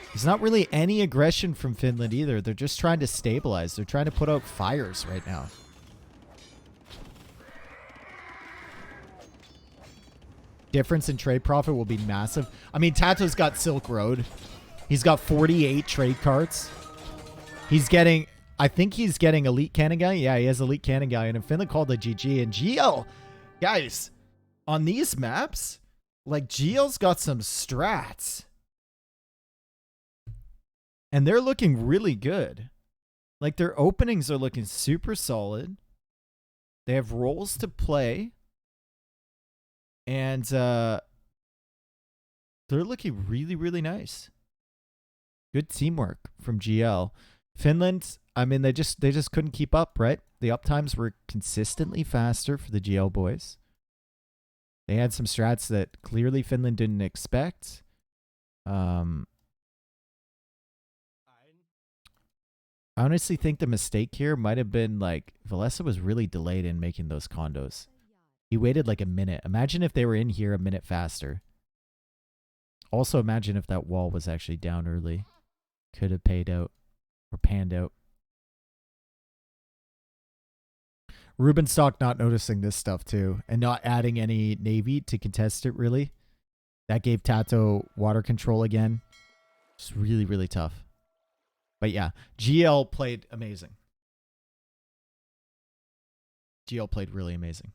There's not really any aggression from Finland either. They're just trying to stabilize. They're trying to put out fires right now. Difference in trade profit will be massive. I mean, TaToh's got Silk Road. He's got 48 trade carts. He's getting... I think he's getting Elite Cannon Guy. Yeah, he has Elite Cannon Guy. And Finland called a GG. And GL... Guys, on these maps... Like, GL's got some strats. And they're looking really good. Like, their openings are looking super solid. They have roles to play. And they're looking really, really nice. Good teamwork from GL. Finland, I mean, they just couldn't keep up, right? The uptimes were consistently faster for the GL boys. They had some strats that clearly Finland didn't expect. I honestly think the mistake here might have been like Villese was really delayed in making those condos. He waited like a minute. Imagine if they were in here a minute faster. Also imagine if that wall was actually down early. Could have paid out or panned out. Rubenstock not noticing this stuff too and not adding any navy to contest it really. That gave TaToh water control again. It's really, really tough. But yeah, GL played amazing. GL played really amazing.